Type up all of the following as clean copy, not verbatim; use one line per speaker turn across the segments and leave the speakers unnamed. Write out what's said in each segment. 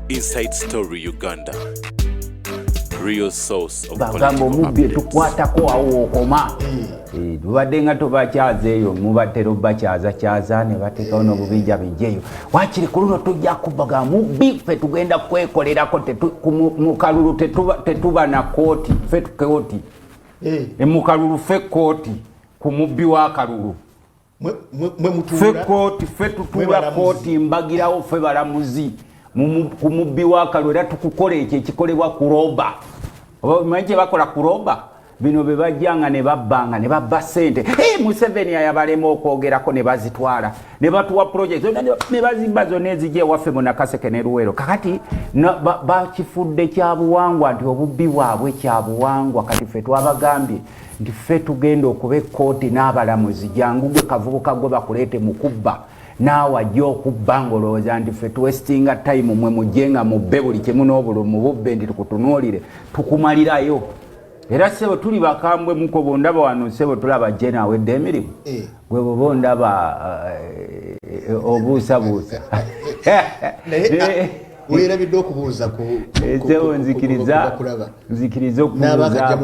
Inside Story Uganda. Real source of
political updates. Tukwatako awo okoma. Tubadde nga tubakyazeeyo mubatero bakyaza ne bateekawo n'obubinja bijjeeyo. Wakiri ku luno tujja kubaga mubbi ffe tugenda kwekolerako mu kalulu tetuba na kooti ffe tukooti. Mu kalulu ffe kooti ku mubbi wa kalulu. Ffe kooti ffe tutuula kooti mbagirawo ffe balamuzi. Ku mubbi wa kalulu era tukukola ekyo ekikolebwa ku roba. Omanyi kye bakola ku roba? Bino be bajjanga ne babbanga ne babba ssente. Museveni yabalema okwogerako ne bazitwala. Ne batuwa project ne bazibba zonna ezijja ewaffe mu Nakaseke ne Luweero. Kakati bakifudde kya buwangwa nti obubbi bwabwe kya buwangwa kati ffe twabagambye nti ffe tugenda okuba ekkooti n'abalamuzi jangu gwe kavubuka gwe bakuleete mu kubba. Naawe ajja okubba ng'olowooza nti ffe tuwesitinga time mwe mujjenga mubbe buli kimu n'obululu mu bubbe nti tukutunuulire tukumalirayo. Era sebo tuli bakambwe muko bondaba wano sebo tulaba jena awedde emirimu. Gwe bobo ndaba obuusa.
Weerabidde okubuuza ku
nzikiriza okubuuza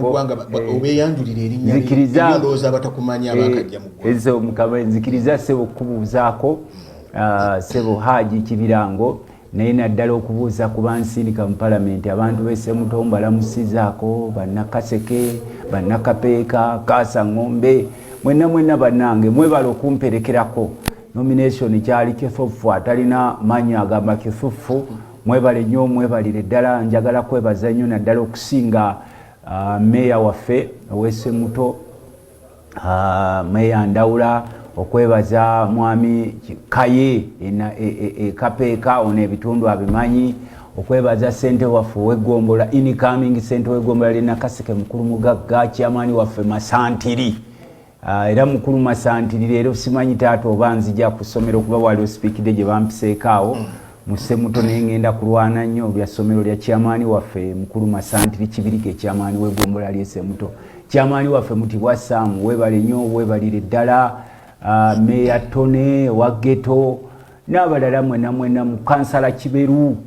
obeeyanjulira erinnya ndowooza abatakumanya abakajja mu ggwanga.
Ezo mukama nzikiriza sebo okubuuzaako sebo Haji Kibirango naye naddala okubuuza ku bansindika mu palamenti abantu b'Essemuto mbalamusizaako Bannakaseke Bannakapeeka Kaasa Ng'ombe mwenna bannange mwebala okumperekerako. Nomination kyali kifufu atalina manya agamba kifufu. Mwebale nnyo mwebalire ddala njagala kwebaza nnyo naddala okusinga meya waffe ow'Essemuto meya Ndawula okwebaza mwami Kaye Kapeeka ono ebitundu abimanyi okwebaza ssente waffe w'Egombola incoming ssente w'Egombola lye Nakaseke mukulu mugagga chairman waffe Masantiri era mukulu Masantiri leero simanyi taata oba nzija ku ssomero kuba waliwo sipiikidde gye bampiseekaawo mu Ssemuto naye ngenda kulwana nnyo bya ssomero lya chairman waffe mukulu Masantiri Kibirike chairman w'Egombola lye Ssemuto chairman waffe Mutibwa Sam weebale nnyo weebalire ddala Meya Tone wa Ghetto n'abalala mwenna mu kansala Kiberu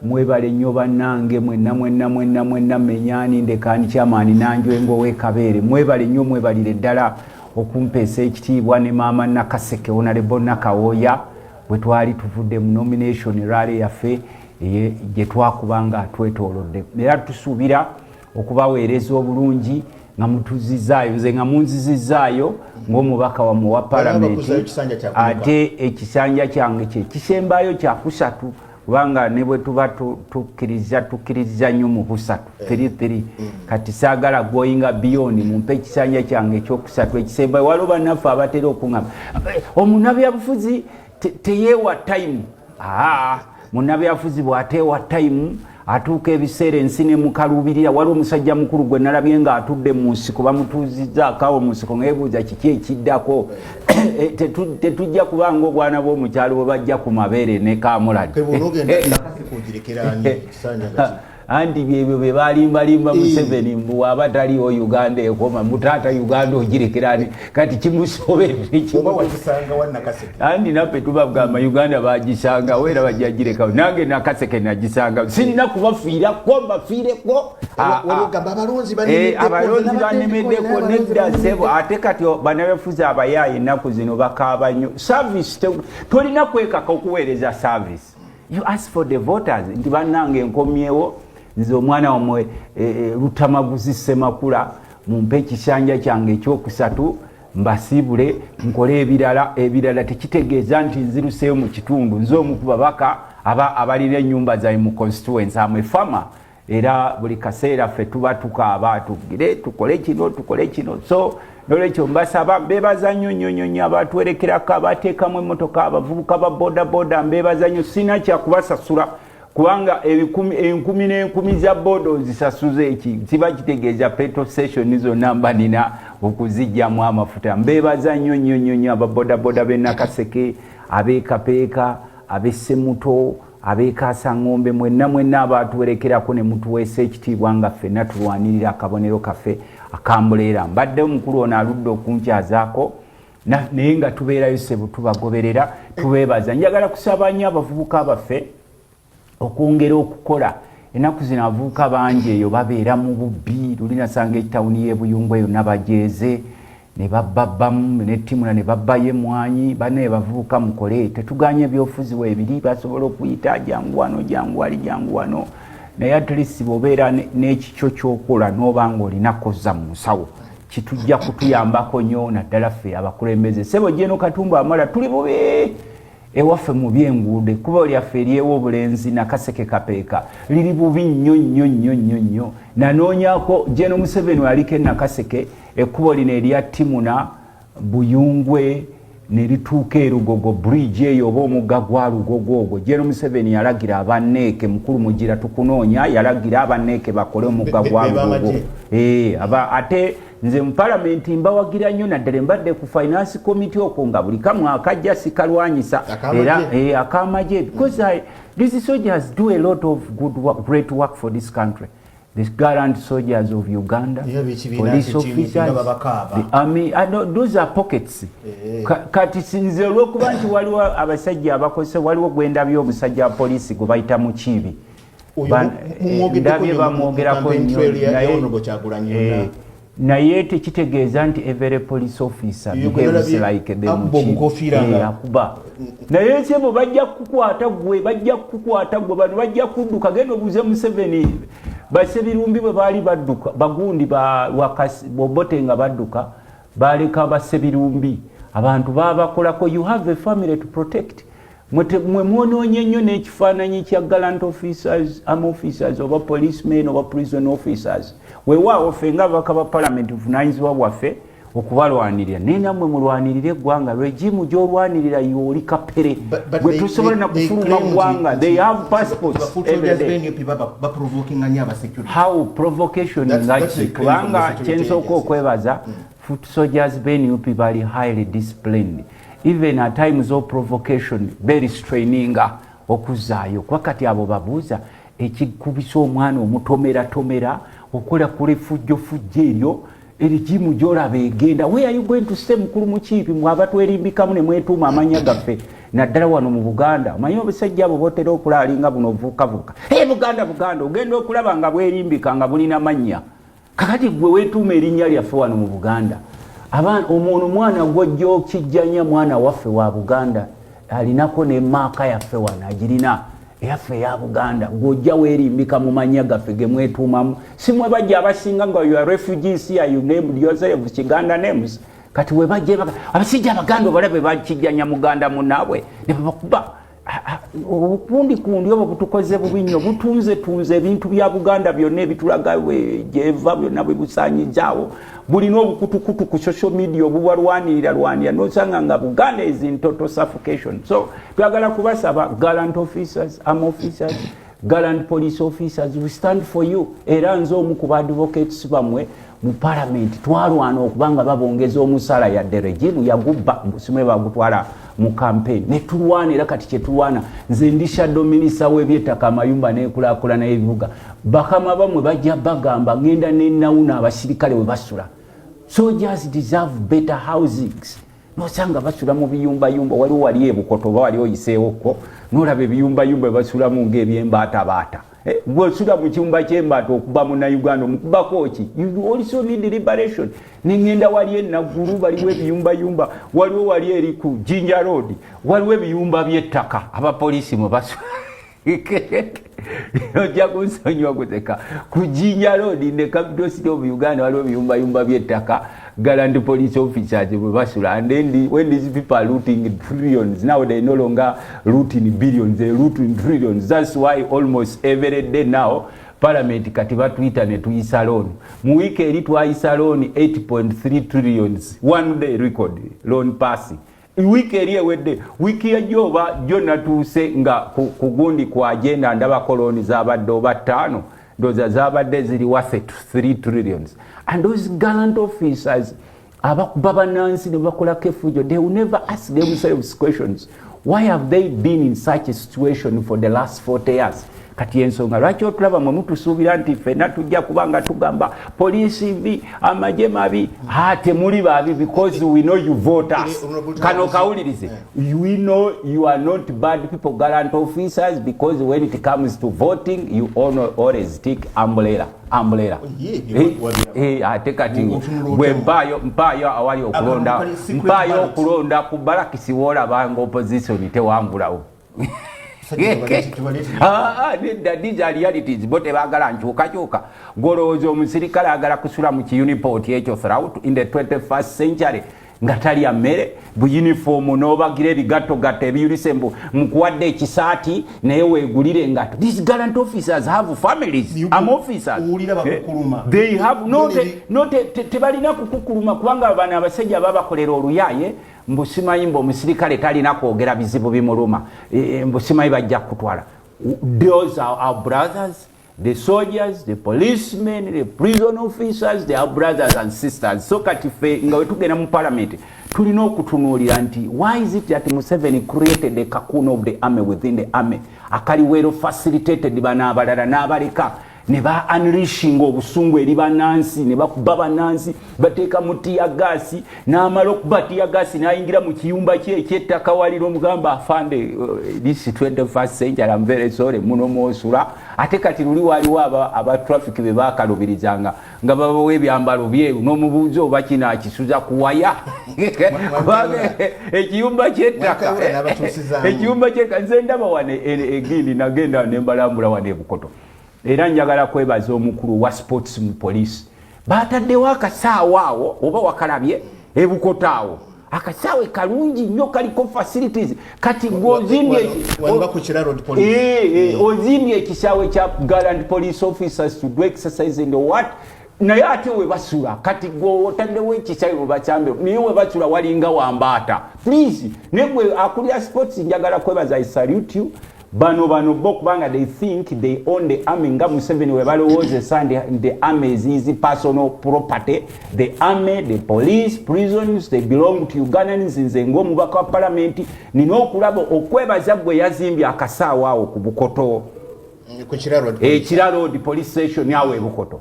mwebale nnyo bannange mwenna Menyani Ndekani chairman Nanjwengo w'Ekabeere mwebale nnyo mwebalire ddala okumpeesa ekitiibwa ne maama Nakaseke Honorable Nakawooya bwe twali tuvudde mu nomination rally yaffe gye twakubanga twetoolodde. Era tusuubira okubaweereza obulungi nga mutuzizaayo nze nga munzizizaayo ng'omubaka wammwe wa palamenti ate ekisanja kyange kye kisembayo kya kusatu kubanga ne bwe tuba tukkiriza nnyo mu kusatu 3 kati saagala goyinga beyond mumpe ekisanja kyange ekyokusatu ekisembayo waliwo bannaffe abatera okuŋŋamba omunnabyabufuzi teyeewa time. Munnabyabufuzi bw'ateewa time atuuka ebiseera ensi ne mukalubirira. Waliwo omusajja mukulu gwe nalabye nga atudde mu nsiko bamutuuzizzaako awo mu nsiko ng'ebuuza kiki ekiddako. Tetujja kubanga obwana bw'omukyalo bwe bajja ku mabeere ne kaamuladi anti byebyo bye balimbalimba Museveni mbu aba taliwo Uganda ekoma mutaata Uganda ogirekerani kati kimusoberere anti naffe tubagamba Uganda bagisanga weera bajjagirekawo nange Nakaseke nagisanga sirina kubafiirako mbafiireko abalonzi banemeddeko nedda sebo ate kati bannabyabufuzi abayaaye ennaku zino bakaaba nnyo service tolina kwekaka okuweereza service. You ask for the voters nti bannange nkomyewo nze omwana wamwe Luttamaguzi Semakula mumpe ekisanja kyange ekyokusatu mbasiibule nkole ebirala tekitegeeza nti nziruseeyo mu kitundu nze omu ku babaka abalina ennyumba zaabwe mu constituency amwe fama era buli kaseera ffe tuba tukaaba tugire tukole kino so nolwekyo mbasaba mbeebaza nnyo abatwerekerako abateekamu emmotoka abavubuka ba bodaboda mbeebaza nnyo sina kyakubasasula kubanga enkumi n'enkumi za boda ozisasuza eki kiba kitegeeza petrol station zonna mba nina okuzijjamu amafuta. Mbeebaza nnyo ababodaboda b'e Nakaseke ab'Ekapeeka ab'Essemuto ab'Ekaasa Ng'ombe mwenna abaatuwerekerako ne mutuweesa ekitiibwa nga ffenna tulwanirira akabonero kaffe akambuleera. Mbadde omukulu ono aludde okunkyazaako naye nga tubeerayo sebo tubagoberera tubeebaza. Njagala kusaba nnyo abavubuka baffe okwongera okukola. Ennaku zino abavubuka bangi eyo babeera mu bubbi. Luli nasanga etawuni y'e Buyungwe yonna bajeeze ne babbamu ne Timuna ne babbayo emmwanyi. Bane bavubuka mukole, tetuganye ebyobufuzi weebiri basobola okuyita jangu wano naye at least bw'obeera n'ekikyo ky'okola n'oba ng'olina kozza mu nsawo kitujja kutuyambako nnyo naddala ffe abakulembeze. Ssebo Jeno Katumba Amala tuli bubi ewaffe mu by'enguudo. Ekkubo lyaffe eryewo obulenzi Nakaseke Kapeeka liri bubi nnyo. Nanoonyako Jeno Museveni aliko Nakaseke ekkubo lino erya Timuna Buyungwe ne lituuka e Lugogo bridge eyo oba omugga gwa Lugogo ogwo. Jeno Museveni yalagira abanneeke mukulu mugira tukunoonya yalagira abanneeke bakole omugga gwa Lugogo. Ate nze mu palamenti mbawagira nnyo naddala mbadde ku finance committee okwo nga buli kamu akajja sikalwanyisa era akamagye because these soldiers do a lot of great work for this country. The gallant soldiers of Uganda, police officers, the army, those are pockets. Kati sinze olw'okuba nti waliwo abasajja abakozesa waliwo gwenda by'omusajja wa poliisi gwe bayita Mukiibi. Ndabye bamwogerako nnyo naye tekitegeeza nti every police officer behaves like them akuba. Naye kyebo bajja kukwata gwe bano bajja kudduka genda obuze Museveni basebirumbi bwe baali badduka bagundi bobote nga badduka baleka basebirumbi abantu babakolako. You have a family to protect. Mwe mwonoonye nnyo n'ekifaananyi kya gallant officers, army officers oba policemen oba prison officers. Weewaawo ffe nga ababaka ba palamenti buvunaanyizibwa bwaffe okubalwanirira naye nammwe mulwanirire eggwanga. Regimu gy'olwanirira y'oli kapere gwe tusobola na kufuluma ggwanga. They have passports every day. How provocation ngaki kubanga kyensooka okwebaza foot soldiers BNUP bali highly disciplined. Even at times of provocation very straining okuzaayo kuba kati abo babuuza ekikubisa omwana omutomera okola kule fujjo eryo erigimu gy'olaba egenda. Where are you going to stay mukulu Mukiibi mwabatwerimbikamu ne mwetuuma amanya gaffe naddala wano mu Buganda. Omanyi obusajja abo botera okulaalinga buno obuvuukavuuka Buganda ogenda okulaba nga bwerimbika nga bulina mannya. Kakati gwe weetuuma erinnya lyaffe wano mu Buganda. Omwana gw'ojja okijjanya mwana waffe wa Buganda alinako ne maaka yaffe wano agirina eyaffe ya Buganda gw'ojja weerimbika mu mannya gaffe ge mwetuumamu. Si mwe bajja abasinga nga you are refugees here you named yourself Kiganda names. Kati we bajja abasijja Abaganda obalabe bakijjanya Muganda munnaabwe ne babakuba obukundi obo butukoze bubi nnyo butunze ebintu bya Buganda byonna ebitulaga gyeva byonna bwe busaanyizaawo. Bulina obukutukutu ku social media obubalwanirira nosanga nga Buganda is in total suffocation. So twagala kubasaba gallant officers, army officers, gallant police officers, we stand for you. Era nze omu ku advocates bamwe mu parliament twalwana okubanga babongeza omusala yadde regimu yagubba simwe bagutwala mu campaign ne tulwanira kati kye tulwana. Nze ndi shadow minister w'ebyettaka amayumba n'enkulaakulana y'ebibuga. Bakama bamwe bajja bagamba ngenda n'ennawuna abasirikale we basula. Soldiers deserve better housings. Nosanga basula mu biyumbayumba waliwo wali ebukoto oba wali oyiseewo ko n'olaba ebiyumbayumba basulamu ng'ebyembaatabaata. Bw'osula mu kiyumba ky'embaata okuba Munnayuganda omukubako ki? You also need liberation. N'engenda wali e Naggulu waliwo ebiyumbayumba waliwo wali eri ku Jinja Road waliwo ebiyumba by'ettaka abapoliisi mwe basula. Ojja kunsonyiwa kuteka ku Jinja Road in the capital city of Uganda waliwo ebiyumbayumba by'ettaka gallant police officers bwe basula. And then when these people are looting trillions, now they no longer looting billions, they looting trillions. That's why almost every day now parliament kati batuyita ne tuyisa loan. Mu wiki eri twayisa loan 8.3 trillions one day record loan passing. Wiki eri ewedde wiki yajoba jona tuuse nga kugundi kwa agenda ndaba koloni zabadde oba 5 doza zabadde ziri worth 3 trillions. And those gallant officers abakuba banansi ne bakola kefujo, they will never ask themselves questions. Why have they been in such a situation for the last 40 years? Kati ensonga lwaki otulaba mwe mutusuubira nti ffenna tujja kubanga tugamba poliisi bi amagye mabi temuli babi because we know you vote us. Kano kawulirize, we know you are not bad people, gallant officers, because when it comes to voting you always take umbrella. Ate kati bwe mpaayo awali okulonda ku balakisi woolabanga opposition tewangulawo. These are realities. But ebagala nkyukakyuka golowooza omusirikale agala kusula mu kiyuniport ekyo throughout in the 21st century nga talya mmere bu uniform n'obagira ebigattogatto ebiyulise mukuwadde ekisaati naye weegulire engatto. These gallant officers have families. Officers they have tebalina kukukuluma kubanga bano abasajja babakolera oluyaye mbusimanyi omusirikale talina kwogera bizibu bimuluma mbusimanyi bajja kutwala. Those are our brothers, the soldiers, the policemen, the prison officers, they are brothers and sisters. So kati fe nga wetugenda mu parliament tulina okutunuulira nti why is it that Museveni created a cocoon of the army within the army akaliweero facilitated bana abalala n'abaleka ne ba unleashing obusungu eri bannansi ne bakuba bannansi bateeka mu tiyagasi n'amala okuba tiyagasi n'ayingira mu kiyumba kye ekyettaka walira omugamba afande this 21st century I'm very sorry muno mwosula ate kati luli waliwo aba traffic be bakalubirizanga nga babawo ebyambalo byeru n'omubuuzo oba kino akisuza kuwaya ekiyumba kyettaka ekiyumba kyeka nze ndaba wane egindi nagenda nembalambula wane Bukoto. Era njagala kwebaza omukulu wa sports mu police bataddewo akasaawa awo oba wakalabye Bukoto awo akasaawe kalungi nnyo kaliko facilities kati ozimbye ekisaawe kya gallant police officers to do exercise and what naye ate we basula kati otaddewo ekisaawe we bakyambe naye we basula walinga wambaata please negwe akulira sports njagala kwebaza I salute you. Bano bokubanga they think they own the army nga Museveni we balowooza sande the army is easy personal property. The army, the police, prisons, they belong to Ugandans. Nze ng'omubaka wa parliament nina okulaba okwebaza gwe yazimbye akasaawa awo ku Bukoto Kira Road police station yawe Bukoto.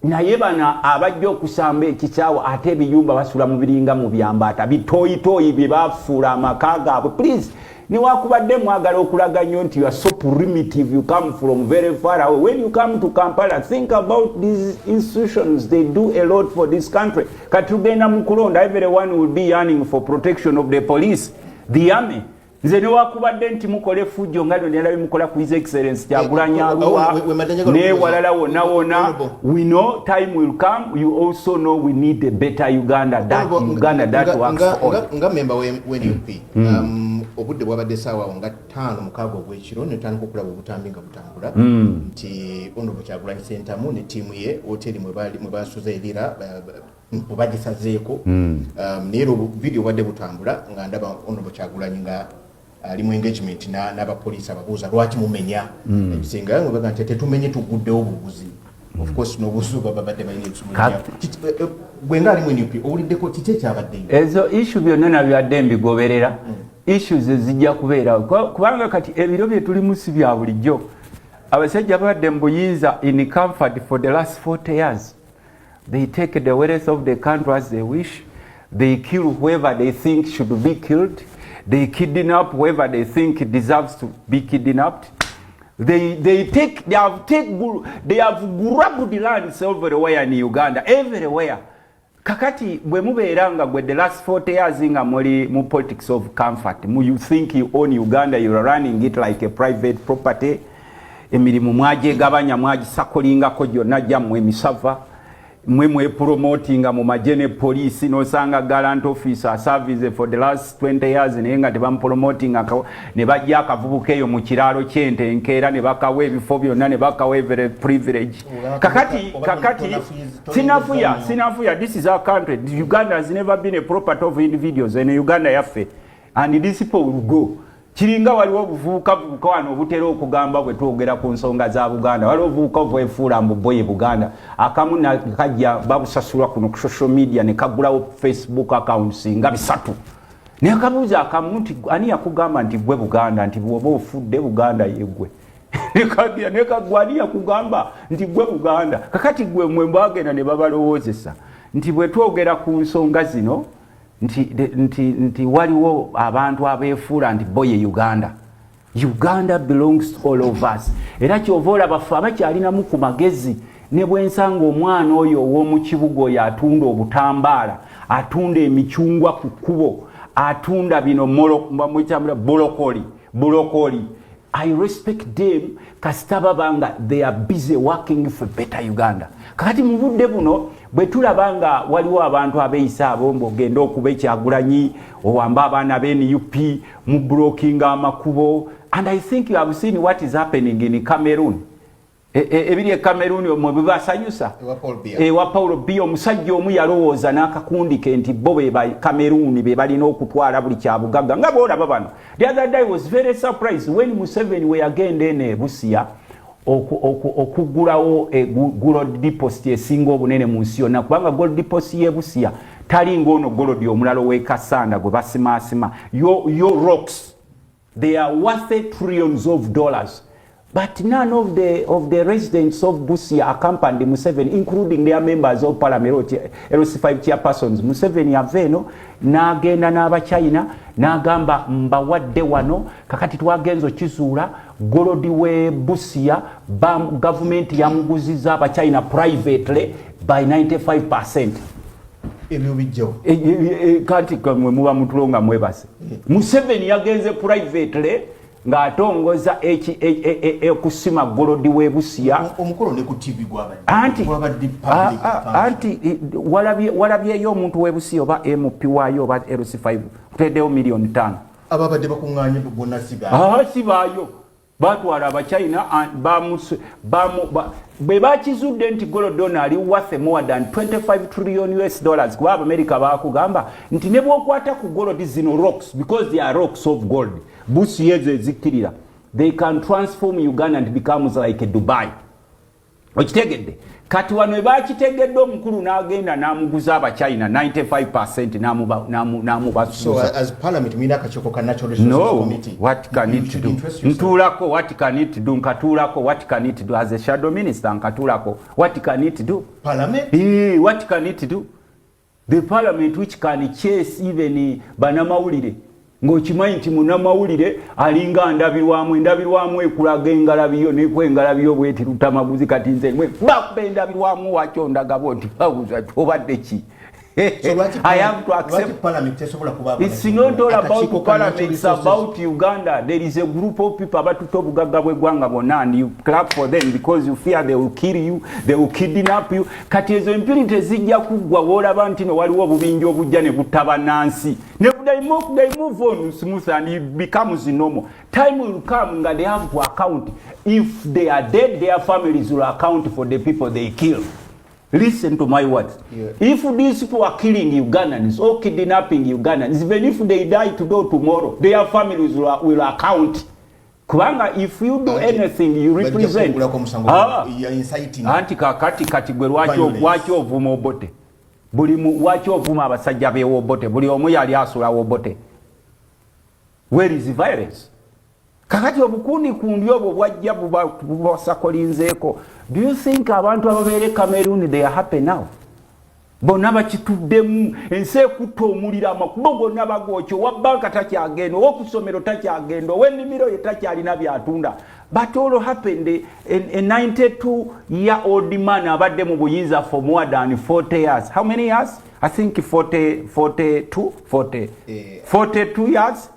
Naye bana abajja okusamba ekikyawo ate ebiyumba basula mu biringa mu byambaata bitoyitoyi bye bafuula amaka gaabwe. Please ni wakubadde mwagala okulaga nnyo nti you are so primitive, you come from very far away. When you come to Kampala, think about these institutions, they do a lot for this country. Katugenda mu kulonda, everyone will be yearning for protection of the police, the army. Nze ne wakubadde nti mukole fujjo nga nalabye mukola ku his excellence Kyagulanyi Aluwa ne walala wonna we know time will come. You also know we need a better Uganda, that Uganda that works for all.
Nga member w'NUP obudde bwabadde saawa nga 5:00 ogw'ekiro ne tandika okulaba obutambi nga butambula nti Honorable Kyagulanyi Ssentamu ne tiimu ye hoteli mwe basuza erira bagisazeeko naye video bwadde butambula nga ndaba Honorable Kyagulanyi nga ali mu engagement n'abapoliisi ababuuza lwaki mumenya ebisinga yange baga nti tetumenye tuguddewo obubuzi. Of course n'obuzu babadde balina ebisumulunya bwe nga ali mu NUP owuliddeko kiki ekyabaddeyo
ezo issue byonna nabyadde mbigoberera issues zijja kubeera kubanga kati ebiro bye tulimu si bya bulijjo. Abasajja badde mu buyinza in comfort for the last 40 years. They take the wealth of the country as they wish. They kill whoever they think should be killed. They kidnap whoever they think deserves to be kidnapped. They have grabbed lands everywhere in Uganda, everywhere. Kakati bwe mubeeranga gwe the last 40 years nga muri mu politics of comfort. You think you own Uganda, you are running it like a private property. Emirimu mwagegabanya mwagisakolingako gyonna gyammwe emisava. Mwe promotinga mu majene police nosanga gallant officer service for the last 20 years nenga tebampromotinga ne bajja akavubuka eyo mu kiralo kyente enkeera ne bakawe ebifo byonna ne bakawe very privilege. Kakati sinafuya this is our country. Uganda has never been a property of individuals in Uganda yaffe and these people will go. Kiringa waliwo obuvubuka wano obutera okugamba bwe twogera ku nsonga za Buganda. Waliwo obuvubuka bwefuula mu boye Buganda. Akamu nakajja babusasulwa kuno ku social media ne kagulawo Facebook accounts nga 3. nekabuuza akamu nti ani yakugamba nti gwe Buganda nti bwoba ofudde Buganda yegwe nekagwa ani yakugamba nti gwe Buganda kakati gwe mwe mbagenda ne babalowoozesa nti bwe twogera ku nsonga zino nti waliwo abantu abeefuula nti bo ye Uganda belongs to all of us era kyova olaba ffe abakyalinamu ku magezi ne bwensanga omwana oyo ow'omu kibuga oyo atunda obutambaala atunda emicungwa ku kkubo atunda bino bolokoli I respect them kasita babanga they are busy working for better Uganda kakati mu budde buno bwe tulabanga waliwo abantu abeeyisa abombo ogenda okuba Ekyagulanyi owamba abaana b'NUP mu blocking amakubo and I think you have seen what is happening in Cameroon ebiri Cameroon mwe bibasanyusa wa Paul Biya omusajja omu yalowooza n'akakundi ke nti bo be ba Cameroon be balina okutwala buli kyabugagga nga boolaba bano. The other day I was very surprised when Museveni we agenda ene Busia okugulawo gold deposit esinga obunene mu nsi yonna kubanga gold deposit ye Busia tali ng'ono gold omulalo w'e Kasanda gwe basimaasima your rocks they are worth trillions of dollars. But none of the residents of Busia accompanied Museveni, including their members of parliament, LC5 chairpersons. Museveni aveno n'agenda n'Abachina n'agamba mbawadde wano kakati twagenzo kizuula golodi we Busia government yamuguziza Abachina privately by 95%.
Ebyo bijjo
Kanti kamwe muba mutulonga mwebase. Museveni yagenze privately nga atongoza kusima golodi we Busia
omukolo ne ku TV gwabadde
anti walabyeyo omuntu we Busia oba MP waayo oba LC5 kuteddeyo million 5
ababadde bakunganye bonna
sibaayo batwala Abachina bwe bakizudde nti golodi ono ali worth more than 25 trillion US dollars kuba America bakugamba nti ne bwokwata ku golodi zino rocks because they are rocks of gold Busia ezikirira they can transform Uganda and becomes like a Dubai okitegedde kati wano bakitegedde omukulu n'agenda n'amuguza Abachina 95% n'amuba
so as parliament we need akachoko ka natural resources committee
what can it do ntulako what can it do nkatulako what can it do as a shadow minister nkatulako what can it do
parliament
what can it do the parliament which can chase even banamawulire ng'okimanyi nti munnamawulire alinga endabirwamu ekulaga engalabiyo nekwengalabiyo bweti Luttamaguzi kati nze bakuba endabirwamu wakyo ndagabo nti bawuza obadde ki I have to accept it's not all about parliament, it's about Uganda. There is a group of people abatuto bugagga bw'eggwanga bonna and you clap for them because you fear they will kill you, they will kidnap you. Kati ezo empiri tezijja kuggwa w'olaba nti no waliwo obubinja obujja ne butaba Nansi. They move on smooth and it becomes normal. Time will come and they have to account. If they are dead, their families will account for the people they kill. Listen to my words. Yeah. If these people are killing Ugandans or kidnapping Ugandans, even if they die today tomorrow, their families will account. Kubanga, if you do anything, you represent. Anti kati gwe lwaki ovuma obote. Lwaki ovuma abasajja be obote. Buli omu yali asula obote. Where is the violence? Kakati obukundi kundi obwo bwajja bubasakolinzeeko. Do you think abantu ababeere Cameroon they are happy now? Bonna bakituddemu ensi ekutta omuliro amakubo gonna bagwokyo wa banka takyagenda owokusomero takyagenda ow'ennimiro ye takyalina byatunda. But all happened a 92-year-old man abadde mu buyinza for more than 40 years. How many years? I think 42 years.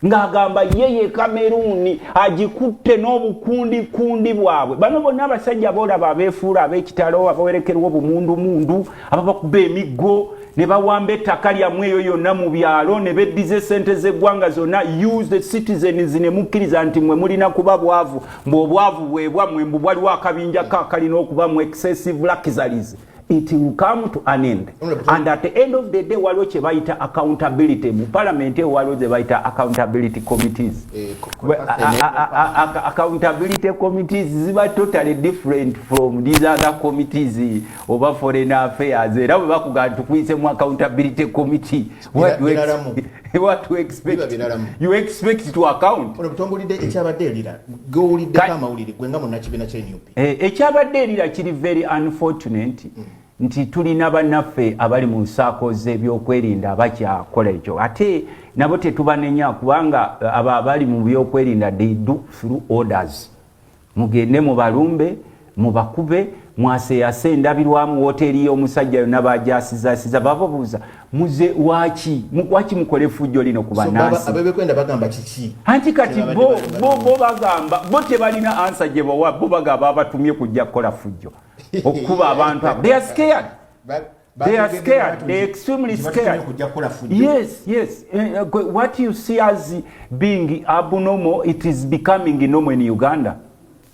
Ngagamba yeye Cameroon agikutte n'obukundi bwabwe bano bonna abasajja boolaba abeefuula ab'ekitalo abawerekerwa obumundu ababakuba emiggo ne bawamba ettaka lyammwe eyo yonna mu byalo ne beddiza essente z'eggwanga zonna use the citizens ne mukkiriza nti mwe mulina kuba bwavu mbw'obwavu bwebwammwe mbu waliwo akabinja kalina okuba mu excessive luxuries. It will come to an end. And at the end of the day, waliwo kye bayita accountability. Mu parliament waliwo ze bayita accountability committees. Accountability committees ziba totally different from these other committees over foreign affairs. Era bwe bakugamba tukuyise mu accountability committee. what to expect? You expect to account. Ekyabadde erira kiri very unfortunate nti tulina bannaffe abali mu nsaako z'ebyokwerinda abakyakola ekyo ate nabo tetubanenya kubanga abo abali mu byokwerinda they do through orders. Mugende mu balumbe mu bakube mwaseyase endabirwamu woteri y'omusajja yonna bajasiza bababuuza muze waki mukole fujjo lino ku bannansi
abebekwenda bagamba kiki
anti kati bo bagamba bo tebalina ansa gye bawa bo bagamba abatumye kujja kukola fujjo okuba abantu abo they are scared. They're extremely scared. Yes. What you see as being abnormal, it is becoming normal in Uganda.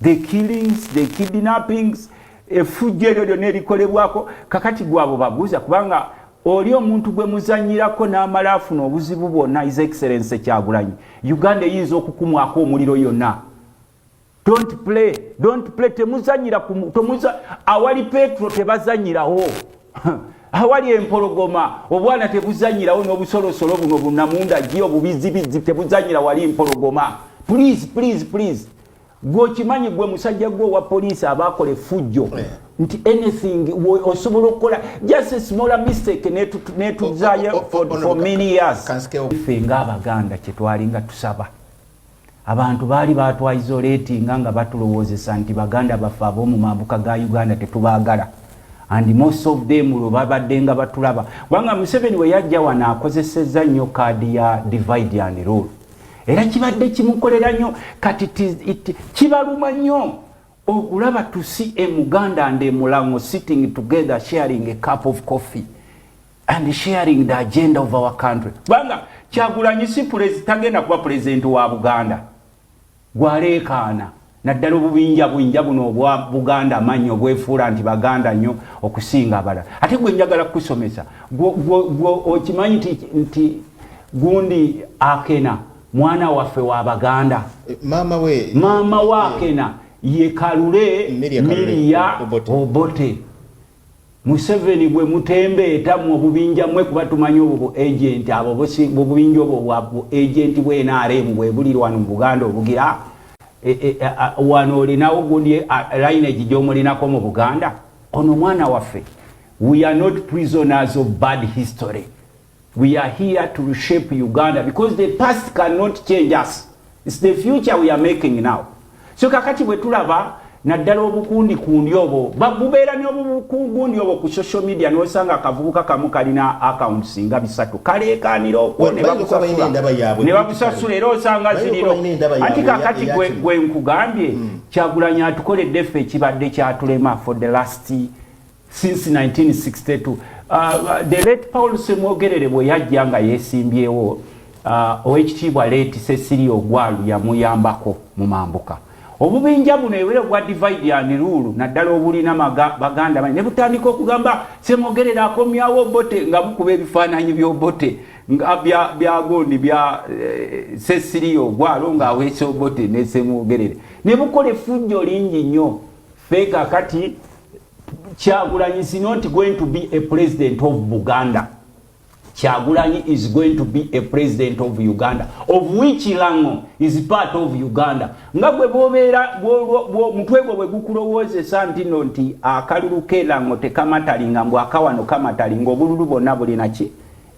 The killings, the kidnappings, efujjero lyonna erikolebwako kakati gwabo babuuza kubanga oli omuntu gwe muzanyirako n'amala afuna obuzibu bwonna His Excellency Kyagulanyi Uganda eyinza okukumwako omuliro yonna. Don't play temuzanyira awali petro tebazanyirawo awali empologoma obwana tebuzanyirawo n'obusolosolo buno bunamunda gyo bubizibizi tebuzanyira wali empologoma. Please gwokimanyi gwe musajja gwo wa police abakole fujjo nti anything osobola okukola just a smaller mistake netuzayo for many years. Ffe ng'Abaganda kyetwalinga tusaba abantu baali batwaisolatinga nga batulowoozesa nti Baganda baffe ab'omu mambuka ga Uganda tetubaagala and most of them lwe babadde nga batulaba kubanga Museveni we yajja wano akozesezza nnyo kaadi ya divide and rule era kibadde kimukolera nnyo kati kibaluma nnyo okulaba to see a Muganda and a Mulango sitting together sharing a cup of coffee and sharing the agenda of our country. Kubanga Kyagulanyi si tagenda kuba president wa Buganda gwaleekaana naddala obubinja buno obwa Buganda amanyi obwefuula nti Baganda nnyo okusinga abalala ate gwe njagala kusomesa okimanyi nti gundi Akena mwana waffe wa Baganda mama wa Akena ye Kalule Miria Obote. Museveni bwe mutembeeta mu obubinja mwe kuba tumanyi obwo agent abo bubinja obwo agent bwe NRM bwe buli wano mu Buganda obugira wano olinawo gundi lineage gy'omulinako mu Buganda ono mwana waffe. We are not prisoners of bad history. We are here to reshape Uganda because the past cannot change us. It's the future we are making now. So kakati bwe tulaba naddala obukundi obwo babubeera n'obukundi obwo ku social media n'osanga akavubuka kamu kalina accounts nga 3 kaleekaanira okwo ne bakusasula era osanga ziriro anti kakati gwe nkugambye Kyagulanyi atukoledde ffe ekibadde kyatulema for the last since 1962. The late Paul Semwogerere bwe yajja nga yeesimbyewo owekitiibwa late Cecilia Ogwalu yamuyambako mu mambuka obubinja buno ebere bwa divide and rule naddala obulina Baganda ne butandika okugamba Semwogerere akomyawo Obote nga bukuba ebifaananyi by'Obote nga byagondi bya Cecilia Ogwalu nga aweese Obote ne Semwogerere ne bukola effujjo lingi nnyo feka kati Kyagulanyi is not going to be a president of Buganda. Kyagulanyi is going to be a president of Uganda, of which Lango is part of Uganda. Nga bwe bobeera mutwe gwe gukulowoozesa nti akalulu ke Lango tekamatalinga mbw akawano kamatalinga obululu bonna bulina ki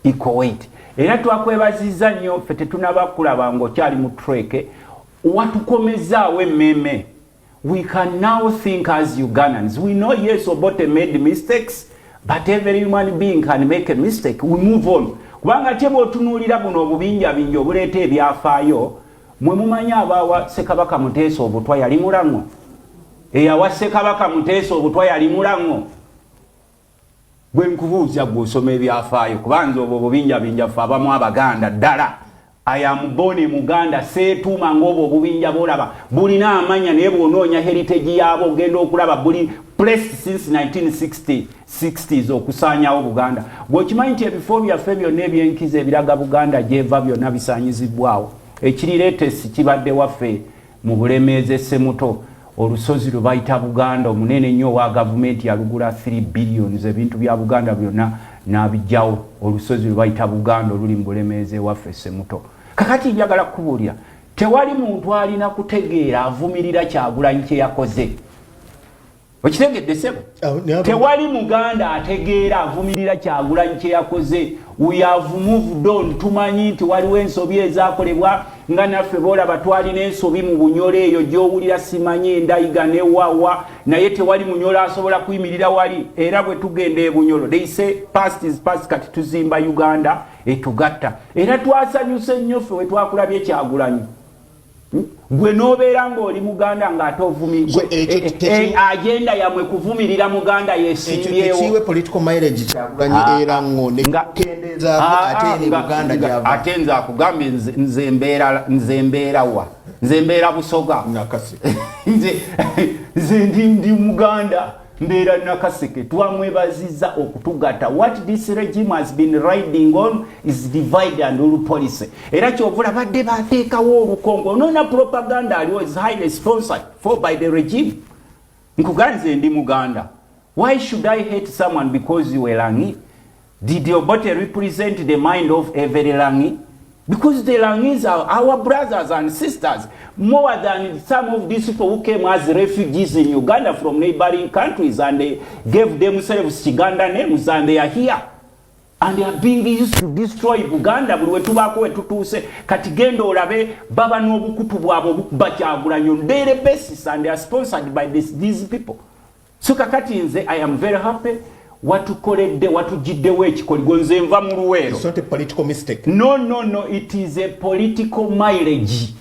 equal weight. Era twakwebaziza nnyo ffe tetunaba kulaba ng'okyali mu treke watukomezaawo emmeme. We can now think as Ugandans. We know yes, Obote made mistakes, but every human being can make a mistake. We move on. Kubanga tebo otunuulira buno obubinja bingi obuleeta ebyafaayo mwe mumanya abawa Ssekabaka Muteesa obutwa yali Mulango eyawa Ssekabaka Muteesa obutwa yali Mulango gwe nkubuuza gwe osoma ebyafaayo kubanza obwo obubinja binjaffe abamu Abaganda ddala I am born in Muganda seetuma ng'obwo obubinja bolaba bulina amanya naye bw'onoonya heritage yaabo ogenda okulaba buli pressed since 1960s okusaanyawo Buganda. Bw'okimanyi nti ebifo byaffe byonna ebyenkiza ebiraga Buganda gyeva byonna bisaanyizibwawo. Ekirireetesi kibadde waffe mu Bulemeezi Ssemuto olusozi lubayita Buganda omunene nnyo wa gavumenti yalugula 3 billions ebintu bya Buganda byonna n'abijjawo olusozi lwe bayita Buganda oluli mu Bulemeezi waffe Semuto. Kakati njagala kubuulira tewali muntu alina kutegeera avumirira Kyagulanyi kye yakoze. Okitegedde sebo? Tewali Muganda ategeera avumirira Kyagulanyi kye yakoze. We have moved on. Tumanyi nti waliwo ensobi ezaakolebwa nga naffe boolaba twalina ensobi mu Bunyole eyo gy'owulira simanyi endayiga newawa naye tewali Munyola asobola kuyimirira wali era bwe tugenda e Bunyolo they say past is past kati tuzimba Uganda etugatta era twasanyuse nnyo ffe we twakulabye Kyagulanyi. Gwe nobeera ng'oli Muganda ng'ate agenda yamwe kuvumirira Muganda yesimbyewo.
Ekiwe political mileage Kyagulanyi era ngo ne kendezaako ate ne Buganda gyava.
Ate nze akugambye nze mbeera Busoga.
Nakaseke.
Nze ndi Muganda. Mbeera Nakaseke. Twamwebaziza okutugatta. What this regime has been riding on is divide and rule policy. Era kyovula badde bateekawo olukongo. Nona propaganda aliwo is highly sponsored for by the regime. Nkuganze ndi Muganda. Why should I hate someone because you are Langi? Did Obote represent the mind of every Langi? Because the Langis are our brothers and sisters, more than some of these people who came as refugees in Uganda from neighboring countries and they gave themselves Chiganda names and they are here. And they are being used to destroy Buganda. Buli wetubaako wetutuuse kati genda olabe baba n'obukutu bwabwe obukuba Kyagulanyi on daily basis and they are sponsored by these people. So kakati nze I am very happy. Watukoledde watujiddewo ekikoligo nze nva mu Luweero.
It's not a political mistake.
No, it is a political mileage.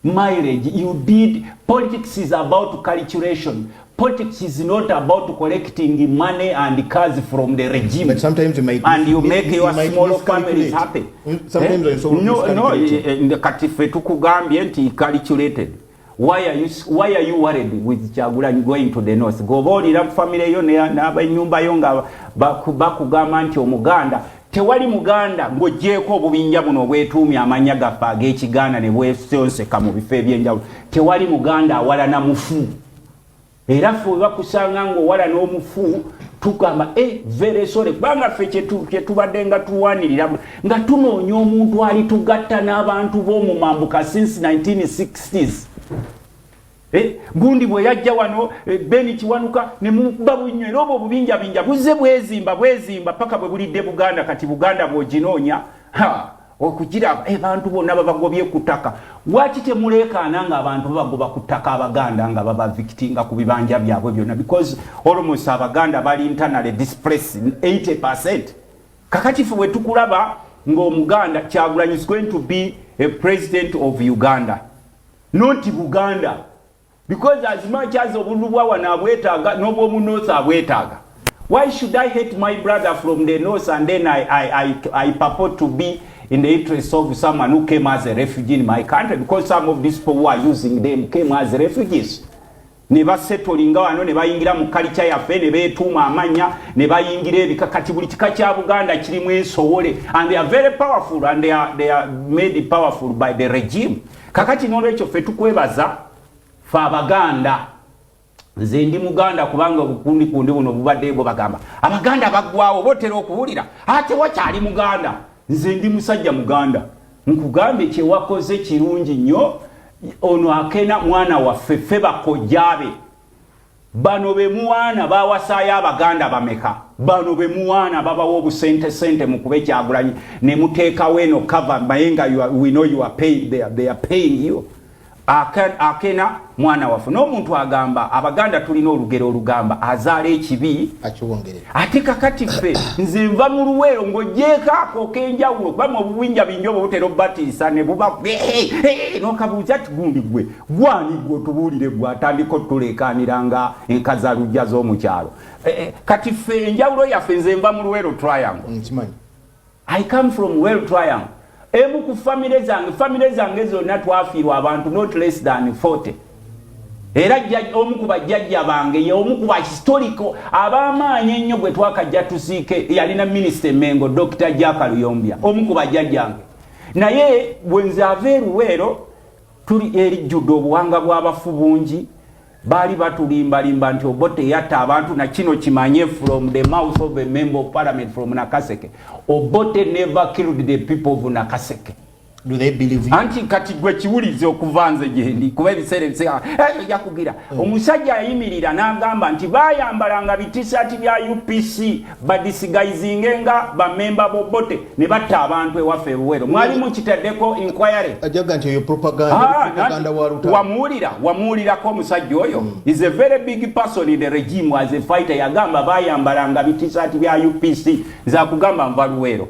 You did. Politics is about calculation. Politics is not about collecting money and cars from the regime.
But sometimes you might
and you make your small families happy.
Sometimes
no, kati ffe tukugambye nti calculated. Why are you worried with Kyagulanyi going to the north? Gobolira family yo n'abanyumba yo nga bakugamba nti Omuganda tewali Muganda ng'ogyeko obubinja buno obwetuumya amanya gaffe ag'Ekiganda ne bwesonseka mu bifo ebyenjawulo. Tewali Muganda awalana mufu. Era ffe we bakusanga ng'owala n'omufu tugamba very sorry kubanga ffe kye tubadde nga tuwanirira nga tunoonya omuntu ali tugatta n'abantu b'omu mambuka since 1960s. Gundi bwe yajja wano Beni Kiwanuka ne mukuba bunywera obwo bubinja buzze bwezimba paka bwe bulidde Buganda kati Buganda bw'oginoonya okugira abantu bonna babagobye ku ttaka. Lwaki temuleekaana nga abantu babagoba ku ttaka Abaganda nga baba victinga ku bibanja byabwe byonna because almost Abaganda bali internally displaced 80%. Kakati ffe bwe tukulaba ng'Omuganda Kyagulanyi is going to be a president of Uganda. Not Buganda. Because as much as obulubwawa nabwetaaga n'obwomunorth abwetaaga. Why should I hate my brother from the north and then I purport to be in the interest of someone who came as a refugee in my country? Because some of these people who are using them came as refugees. Ne basettolinga wano ne bayingira mu culture yaffe ne beetuuma amanya ne bayingira ebikakati buli kika kya Buganda kirimu ensowole and they are very powerful and they are made powerful by the regime. Kakati n'olwekyo ffe tukwebaza ffe Abaganda. Nze ndi Muganda kubanga obukundi buno bubadde bwo bagamba Abaganda baggwawo botera okuwulira ate wakyali Muganda. Nze ndi musajja Muganda. Nkugambye kye wakoze kirungi nnyo. Ono akena mwana waffe ffe bakojjaabe. Bano be muwana bawasaayo Abaganda bameka. Bano be muwana babawo obusente mu kube Kyagulanyi ne muteekawo eno cover mayenga we know you are paying they are paying you. Akena mwana waffe n'omuntu agamba Abaganda tulina olugero olugamba azaala ekibi
akiwongerera.
Ate kakati ffe nze nva mu Luweero ng'ogyeko ako k'enjawulo kuba obubinja bingi obwo butera obbatiisa ne buba n'okabuuza ati gundi gwe gwani gwe otubuulire gwe atandika otuleekaanira nga enkazalujja z'omukyalo. Kati ffe enjawulo yaffe nze nva mu Luweero Triangle.
Nkimanyi.
I come from Well Triangle. Emu ku family zange zonna twafiirwa abantu not less than 40. Era omu ku bajjajja bange ye omu ku historical ab'amaanyi ennyo gwe twakajja tusiike yalina Minisita Mengo Dr. Jaka Luyombya omu ku bajjajjange. Naye bwe nze ava e Luweero tuli erijjudde obuwanga bw'abafu bungi bali batulimbalimba nti Obote yatta abantu na kino kimanye from the mouth of a member of parliament from Nakaseke. Obote never killed the people of Nakaseke.
Do they believe you?
Anti kati gwe kiwulize okuvanze gyendi kuba ebiseera ebiseera yakugira omusajja ayimirira n'agamba nti bayambalanga bitisati bya UPC badisigayizinge nga bamemba b'Obote ne batta abantu ewaffe ebuwero mwalimu kitaddeko inquiry
ajaga nti eyo propaganda
wamuwulirako omusajja oyo is a very big person in the regime as a fighter yagamba bayambalanga bitisati bya UPC nza kugamba nva luwero.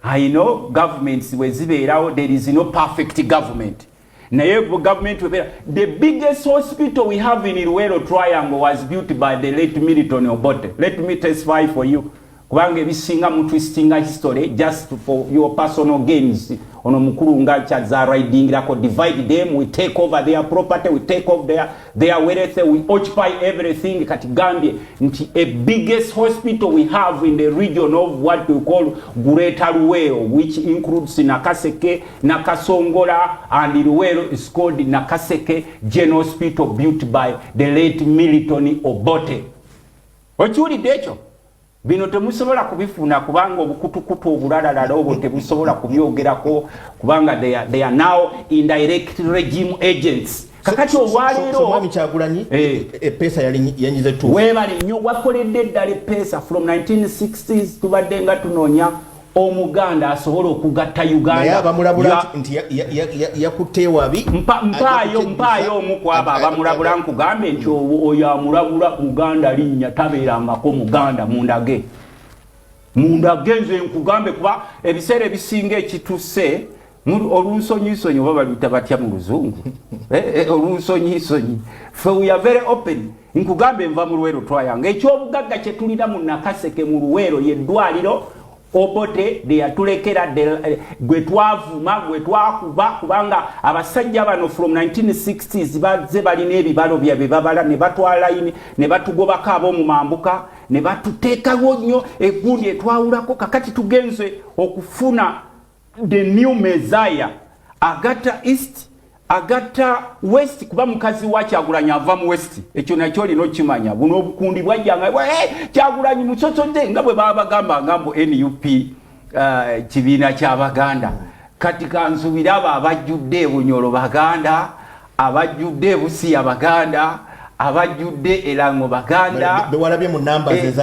I know governments wezibeerawo, there is no perfect government. Naye government the biggest hospital we have in Luwero Triangle was built by the late Milton Obote. Let me testify for you. Kubanga ebisinga mu twisting history just for your personal gains. Ono mukuru nga chaza riding lako divide them, we take over their property, we take over their wealth, we occupy everything kati Gambia. Nti a biggest hospital we have in the region of what we call Greater Luwero, which includes Nakaseke, Nakasongola, and Luwero is called Nakaseke General Hospital built by the late Milton Obote. Okiwulidde ekyo? Bino temusobola kubifuna kubanga obukutukutu obulalala obwo tebusobola kubyogerako kubanga they are now indirect regime agents. Kakati olwaleero
mwami Kyagulanyi pesa yanyize tu
webale nnyo wakoledde ddala pesa from 1960s tubadde nga tunoonya omuganda asobola okugatta Uganda.
Naye abamulabula nti yakutte wabi
mpaayo omu kwaba abamulabula nkugambe nti oyo amulabula Uganda linnya tabeerangako muganda mundage nze nkugambe kuba ebiseera ebisinga ekituse olunsonyisonyi oba baluyita batya mu luzungu olunsonyisonyi fe we are very open nkugambe nva mu Luwero Triangle ekyobugagga kye tulina mu Nakaseke mu Luwero yeddwaliro Obote de yatulekera gwe twavuma gwe twakuba kubanga abasajja bano from 1960s bazze balina ebibalo byabe babala ne batwala line ne batugobako ab'omu mambuka ne batuteekawo nnyo egundi etwawulako kakati tugenze okufuna the new Messiah agata east agata west kuba mukazi wa Kyagulanyi ava mu west ekyo nakyo lino kimanya buno obukundi bwajjanga Kyagulanyi musosodde nga bwe babagamba ngambo NUP kibiina ky'Abaganda kati kanzubira abo abajjudde Bunyoro Baganda abajjudde Busiya Baganda abajjudde Elango Baganda
bewalabye mu numbers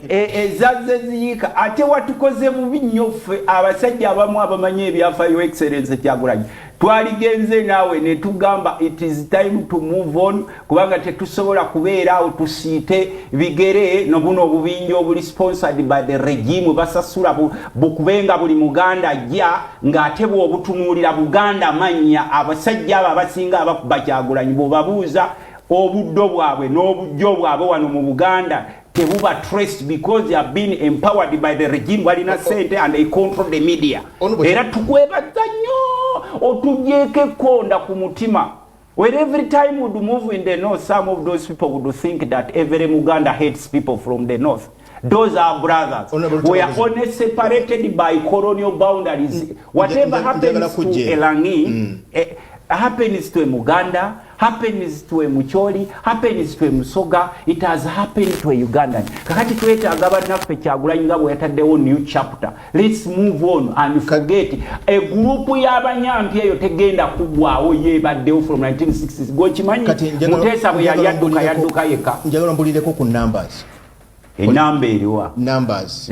ezazze ziyika ate watukoze bubi nnyo ffe abasajja abamu abamanyi ebyafaayo excellence Kyagulanyi twaligenze naawe ne tugamba it is time to move on kubanga tetusobola kubeera awo tusiite bigere nobuno obubinja obuli sponsored by the regime basasula bukubenga buli muganda ajja ng'ate bw'obutunuulira Buganda manya abasajja abo abasinga abakuba Kyagulanyi bw'obabuuza obuddo bwabwe n'obujjo bwabwe wano mu Buganda tebuba traced because they have been empowered by the regime walina sente and they control the media era tukwebaza nnyo otugyeko ekkonda ku mutima where every time we move in the north some of those people would think that every Muganda hates people from the north. Those are brothers. We are only separated by colonial boundaries. Whatever happens to Elangi happens to a Muganda, happens to a Mucholi, happens to a Musoga, it has happened to a Ugandan. Kakati tuweta agabana fe Kyagulanyi nga bweyataddewo new chapter. Let's move on and forget. A group y'abanyampi eyo tegenda kugwawo yebaddewo from 1960s. Gokimanyi Mutesa bwe yali yadduka yekka.
Njagala mbulireko ku numbers.
Enamba eriwa.
Numbers.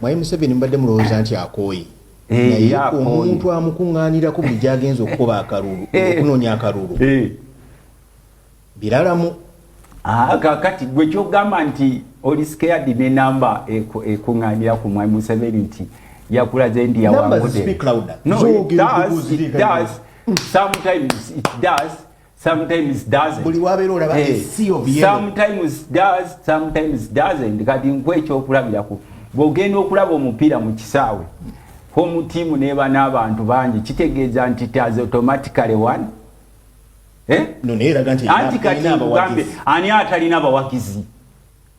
Mwai Museveni mbadde mulowooza nti akooye. Naye omuntu amukuŋŋaanirako buli gy'agenza okukuba akalulu okunoonya akalulu biralamu
kakati gwe kyogamba nti oli scared n'enamba ekuŋŋaanira ku Mwai Museveni nti yakulaze ndi yawangudde. No, it does. Sometimes it does. Sometimes it doesn't. Sometimes it does, sometimes it doesn't. Kati nkwekyo okulabirako bw'ogenda okulaba omupiira mu kisaawe home team neba n'abantu bangi kitegeeza nti it has automatically won.
No nera ganti
anti kati ugambe ani atalina abawagizi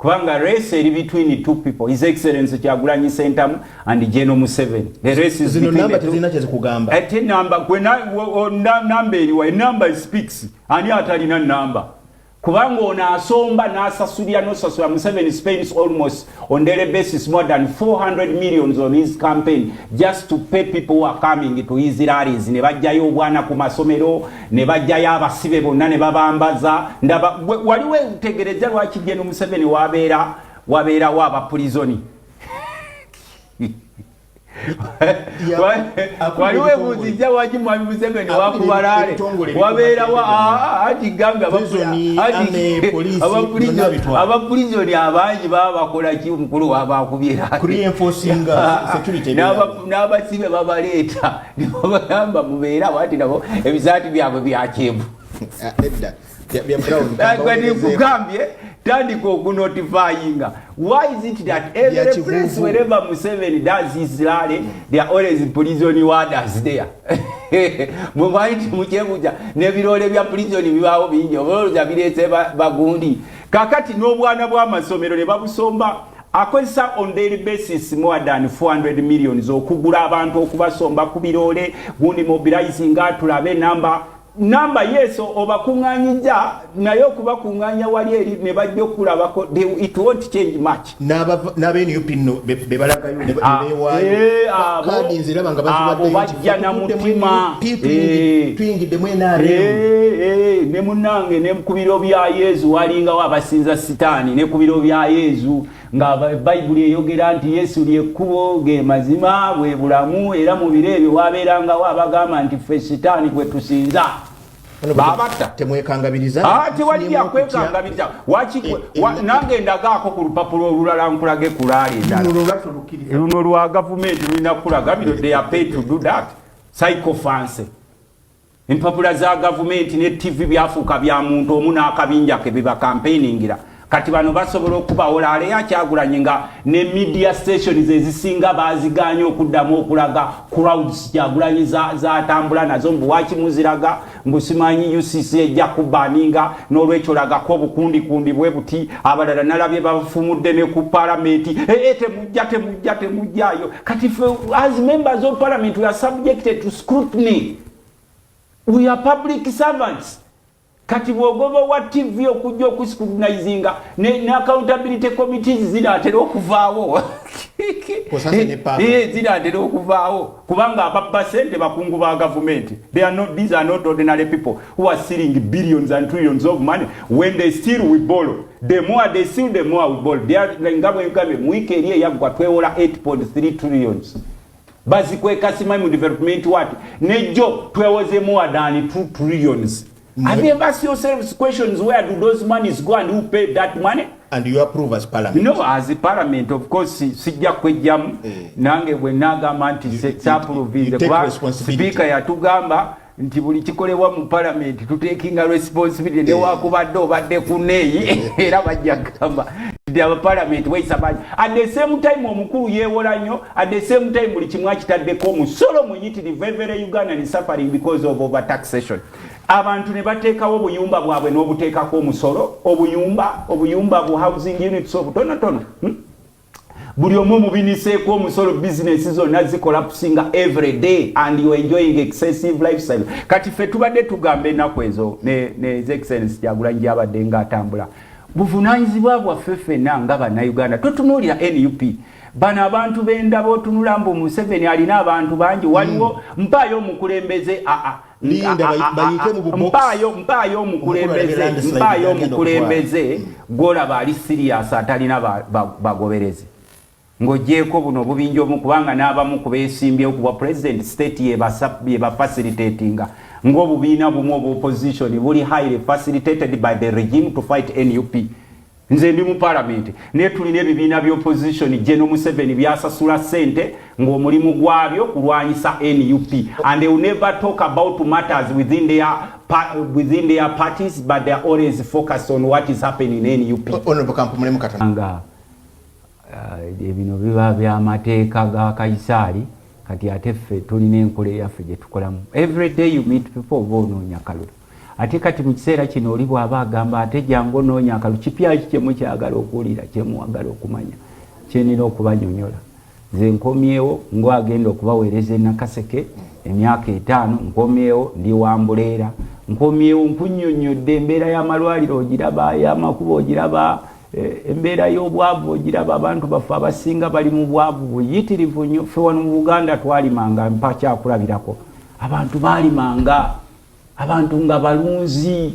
kubanga race eri between two people. His Excellency Kyagulanyi Ssentamu and General Museveni. The race is
between the two.
At a number, when number speaks, and yet a number. Kubango na asomba na asasuria no sasua Museveni spends almost on daily basis more than 400 millions on his campaign just to pay people who are coming to his rallies. Ne bajjayo obwana ku masomero, ne bajjayo abasibe bonna ne babambaza. Ndaba waliwe utegereza lwaki General Museveni wabeera waba prisoni. Waliwe muzija waji Mwami Museveni wakubalale wabeera wa atiganga abapulisoni abangi baba bakola ki mukulu wabakubyera
reinforcing security
n'abasibe babaleeta nibagamba mubeera bati nabo ebisaati byabwe byakyemu kugambye tandika okunotifyinga. Why is it that every place wherever Museveni does his rally, there are always prison warders there? Mubaiti muchebuja nebirole bya prison bibawo bingi oboloza biretse bagundi kakati n'obwana bw'amasomero ne babusomba akozesa on daily basis more than 400 millions okugula abantu okubasomba ku birole gundi mobilizing atulabe number yeso obakunganyija nayo kubakunganya wali eri ne bajjo kulabako it won't change much
n'abeenu pino bebalagayo ne bewayo kandi nzira banga
bajja na mutima
twingide mwenare
ne munange ne kubiro bya Yesu walinga wabasinza sitani ne kubiro bya Yesu nga Bible eyogera nti Yesu lyekkubo ge mazima bwe bulamu era mu birebyo waberanga wabagamba nti fe sitani kwe tusinza babata
temwekangabiriza
tewali yakwekangabiriza nange ndagaako ku lupapula olulala nkulage kulaali luno lwa gavumenti lulina kulaga they are paid to do that psychofancy empapula za gavumenti ne TV byafuuka bya muntu omu n'akabinja ke biba campaigningira kati bano basobola okubawola ale Kyagulanyi nga ne media stations ezisinga baziganya okuddamu okulaga crowds Kyagulanyi zatambula nazo mbuwaki muziraga mbusimanyi UCC ejja kubaninga n'olwekyo lagako obukundi bwe buti abalala nalabye bafumudde ne ku parliament temujjayo kati as members of parliament we are subjected to scrutiny. We are public servants. Kati bwogoba wa TV okujja okuscrutinizinga ne accountability committees zinaatera okuvaawo zinaatera okuvaawo kubanga ababasente bakungu ba government these are not ordinary people who are stealing billions and trillions of money. When they steal we borrow, the more they steal the more we borrow. They are ngabwe mwike eriye yagwa twewola 8.3 trillions bazikweka simanyi mu development wati nejo twewoze more than 2 trillions. Have you ever asked yourselves questions where do those monies go and who paid that money?
And you approve as parliament?
No, as a parliament, of course, sijja kwejjamu nange bwe nagamba nti approve speaker yatugamba nti buli kikolebwa mu parliament tutekinga responsibility ne wakubadde obadde ku neeyi era bajja gamba the parliament waits about at the same time omukulu yewola nnyo at the same time buli kimu akitaddeko omusolo muyitirivu very Ugandan is suffering because of overtaxation. Abantu ne bateekawo obuyumba bwabwe n'obuteekako omusolo obuyumba bu housing units obutonotono buli omu mubiniseeko omusolo business zonna zikola every day and you enjoying excessive lifestyle. Kati ffe tubadde tugamba ennaku ezo ne His Excellency Kyagulanyi gy'abadde ng'atambula buvunaanyizibwa bwaffe ffenna nga bannayuganda totunuulira NUP bano abantu b'endaba otunula mbu Museveni alina abantu bangi waliwo mpaayo omukulembeze mpaayo omukulembeze gwolaba ali serious atalina bagoberezi ng'ogyeko buno obubinja omu kubanga n'abamu ku beesimbyewo ku bwa president state yeba facilitatinga ng'obubiina bumu obu opposition buli highly facilitated by the regime to fight NUP. Nze ndi mu parliament ne tulina ebibiina by'opposition General Museveni byasasula ssente ng'omulimu gwabyo kulwanyisa NUP and they will never talk about matters within their parties but they are always focused on what is happening in NUP.
Honorable Kampu mulemu katanga
ebino biba by'amateeka ga Kaisaali kati ate ffe tulina enkola yaffe gye tukolamu. Every day you meet people boonoonya kalulu ate kati mu kiseera kino oli bw'aba agamba ate jangu noonya akalu kipya ki kyemu kyagala okuwulira kyemwagala okumanya kyenina okubanyonyola nze nkomyewo ngwagenda okubaweereza Nakaseke emyaka 5 nkomyewo ndi Wambuleera nkomyewo nkunyonyodde embeera y'amalwaliro ogiraba y'amakubo ogiraba embeera y'obwavu ogiraba abantu baffe abasinga bali mu bwavu buyitirivu nnyo ffe wano mu Buganda twalimanga mpakyakulabirako abantu baalimanga abantu nga balunzi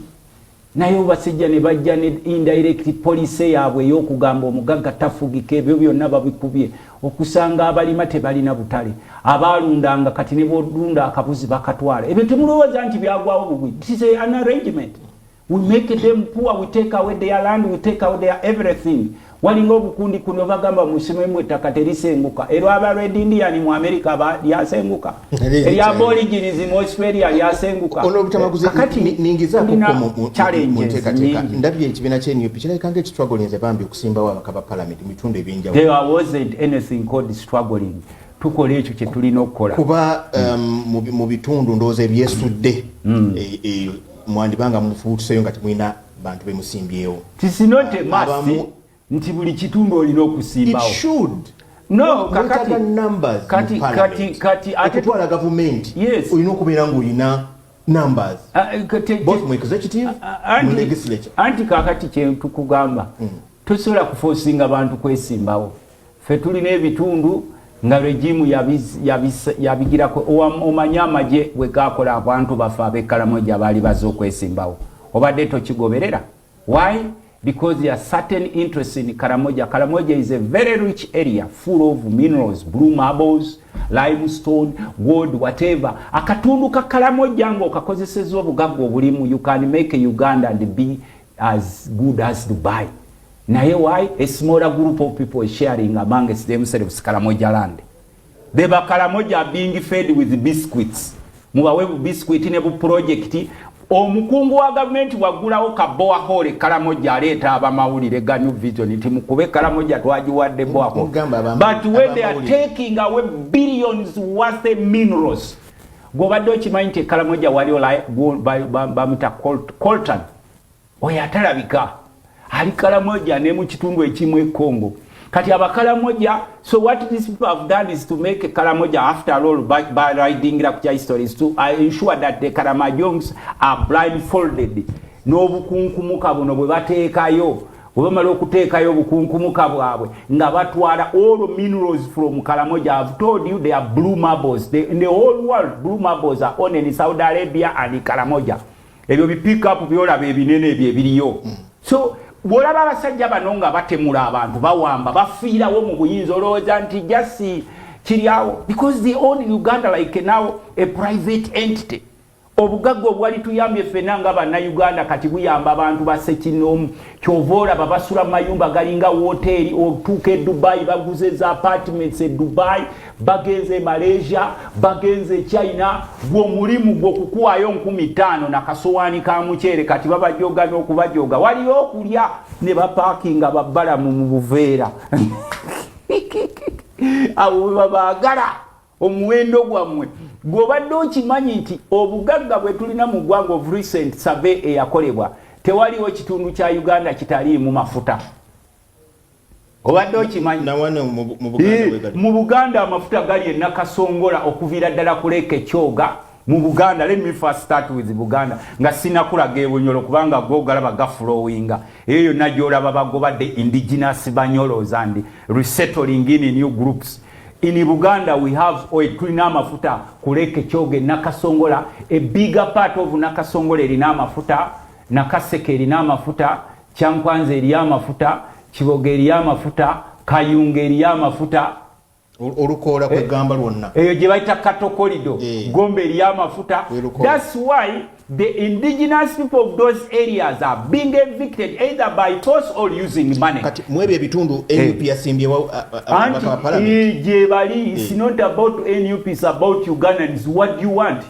naye basajja ne bajja ne indirect police yaabwe ey'okugamba omugagga tafugika ebyo byonna babikubye okusanga abalima tebalina butale abaalundanga kati ne bodunda akabuzi bakatwala ebyo temulowooza nti byagwawo bugwi it is an arrangement we make them poor we take away their land we take away their everything walinga obukundi kuno bagamba musimemu ettaka terisenguka era aba Red Indian mu America lyasenguka erya Aborigines mu Australia lyasenguka
ono Luttamaguzi ningiza mu nteekateeka ndabye ekibiina ky'NUP kirabika ng'ekistruggling ze bambi okusimbawo abakaba parliament mitundu ebyenjawulo
there wasn't anything called struggling tukola ekyo kye tulina okukola
kuba mu bitundu ndowooza ebyesudde mwandibanga mufuutuseyo nga temulina bantu bemusimbyewo
tisinote masi nti buli kitundu olina okusimbawo
it should
no
kati akutwala government
yes
olina okubeera ng'olina numbers both mu executive mu legislature
anti kakati kye tukugamba tosobola kufosinga bantu kwesimbawo ffe tulina ebitundu nga regimu yabigirako omanya amagye bwe gakola abantu baffe ab'Ekaramoja baali bazze okwesimbawo obadde tokigoberera why because there are certain interests in Karamoja. Karamoja is a very rich area full of minerals, blue marbles, limestone, gold, whatever. Akatundu ka Karamoja ngo kakozesezwa obugagga obulimu you can make a Uganda and be as good as Dubai. Naye why a smaller group of people is sharing amongst themselves Karamoja land. The Karamoja are being fed with biscuits. Mubawe biscuit ne bu project omukungu wa government wagulawo kaboa hole Karamoja aleta abamawulire ga New Vision nti mukube Karamoja twagiwadde boa ko but when they are taking away billions worth of minerals go badde okimanyi nti Karamoja waliwo bamuta coltan oyo atalabika ali Karamoja ne mu kitundu ekimu e Congo kati abakaramoja so what these people have done is to make a Karamoja after all by writing the histories to ensure that the Karamojongs are blindfolded no bukunkumuka buno bwe bateekayo obamala okuteekayo bukunkumuka bwabwe nga batwala all minerals from Karamoja. I've told you they are blue marbles in the whole world. Blue marbles are owned in Saudi Arabia and Karamoja. Ebyo bi pick up byolaba ebinene ebyo ebiriyo so bolaba abasajja bano nga batemula abantu bawamba bafiirawo mu buyinza olowooza nti jasi kiryawo because they own Uganda like now a private entity. Obugagga obwali tuyambye ffenna nga bannayuganda kati buyamba abantu basekinomu kyovoola babasula mu mayumba galinga woteeri otuuka e Dubai baguze za apartments e Dubai bagenze Malaysia bagenze China gw'omulimu gw'okukuwayo 15,000 na kasowaani ka muceere kati babajoga n'okubajoga waliyo okulya ne bapaakinga babbalamu mu buveera abo babaagala omuwendo gwammwe gw'obadde okimanyi nti obugagga bwe tulina mu ggwanga of recent survey eyakolebwa tewaliwo kitundu kya Uganda kitaliimu mafuta obadde okimanyi mu Buganda amafuta gali e Nakasongola okuviira ddala ku Lake Kyoga mu Buganda. Let me first start with Buganda nga sinakulaga e Bunyoro kubanga go galaba gaflowinga eyo najolaba bagobadde indigenous banyolos and resettling in new groups. In Buganda we have tulina amafuta ku Lake Kyoga Nakasongola, a bigger part of Nakasongola erina amafuta, Nakaseke erina amafuta, Kyankwanze erina amafuta, Kiboga erina amafuta, Kayunga erina amafuta,
olukoola kwe gamba lwonna
eyo gye bayita Katokolido Gombe erina amafuta. That's why the indigenous people of those areas are being evicted either by force or using money.
Kati mwebyo ebitundu NUP yasimbyewo
gye bali it's not about NUP, it's about Ugandans. What do you want?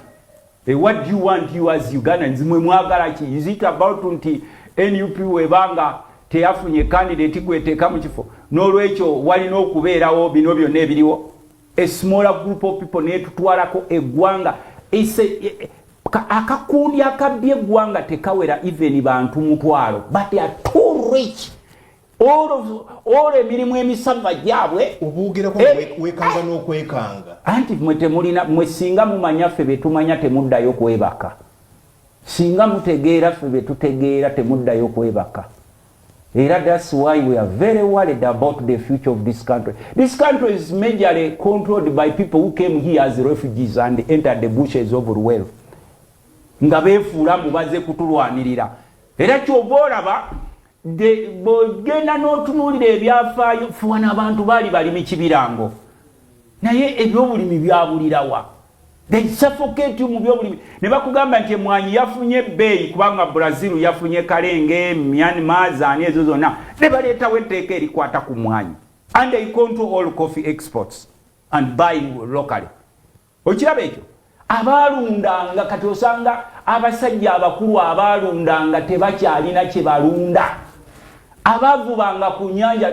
What do you want you as Ugandans? Mwe mwagala ki? Is it about nti NUP webanga teyafunye candidate gweteeka mu kifo n'olwekyo walina okubeerawo bino byonna ebiriwo a smaller group of people netutwalako eggwanga akakundi akabbye eggwanga tekawera even bantu mutwalo, but they are too rich. All emirimu emisava gyabwe
obugerako wekanga n'okwekanga.
Anti mwe singa mumanya ffe betumanya temuddayo kwebaka, singa mutegeera ffe betutegeera temuddayo kwebaka. Era that's why we are very worried about the future of this country. This country is majorly controlled by people who came here as refugees and entered the bushes of wealth. Nga beefuula mubaze kutulwanirira. Era kyova olaba bw'ogenda n'otunuulira ebyafaayo fuwana abantu baali balimi kibirango. Naye ebyobulimi byabulirawa. They suffocate mu byobulimi. Ne bakugamba nti emwanyi yafunye ebbeeyi kubanga Brazil yafunye kalenge, Myanmar zaani ezo zonna. Ne baleetawo etteeka erikwata ku mwanyi. And they control all coffee exports and buying locally. Okiraba ekyo? Abalundanga kati osanga abasajja abakulu abalundanga tebakyalina kye balunda. Abavubanga ku nyanja.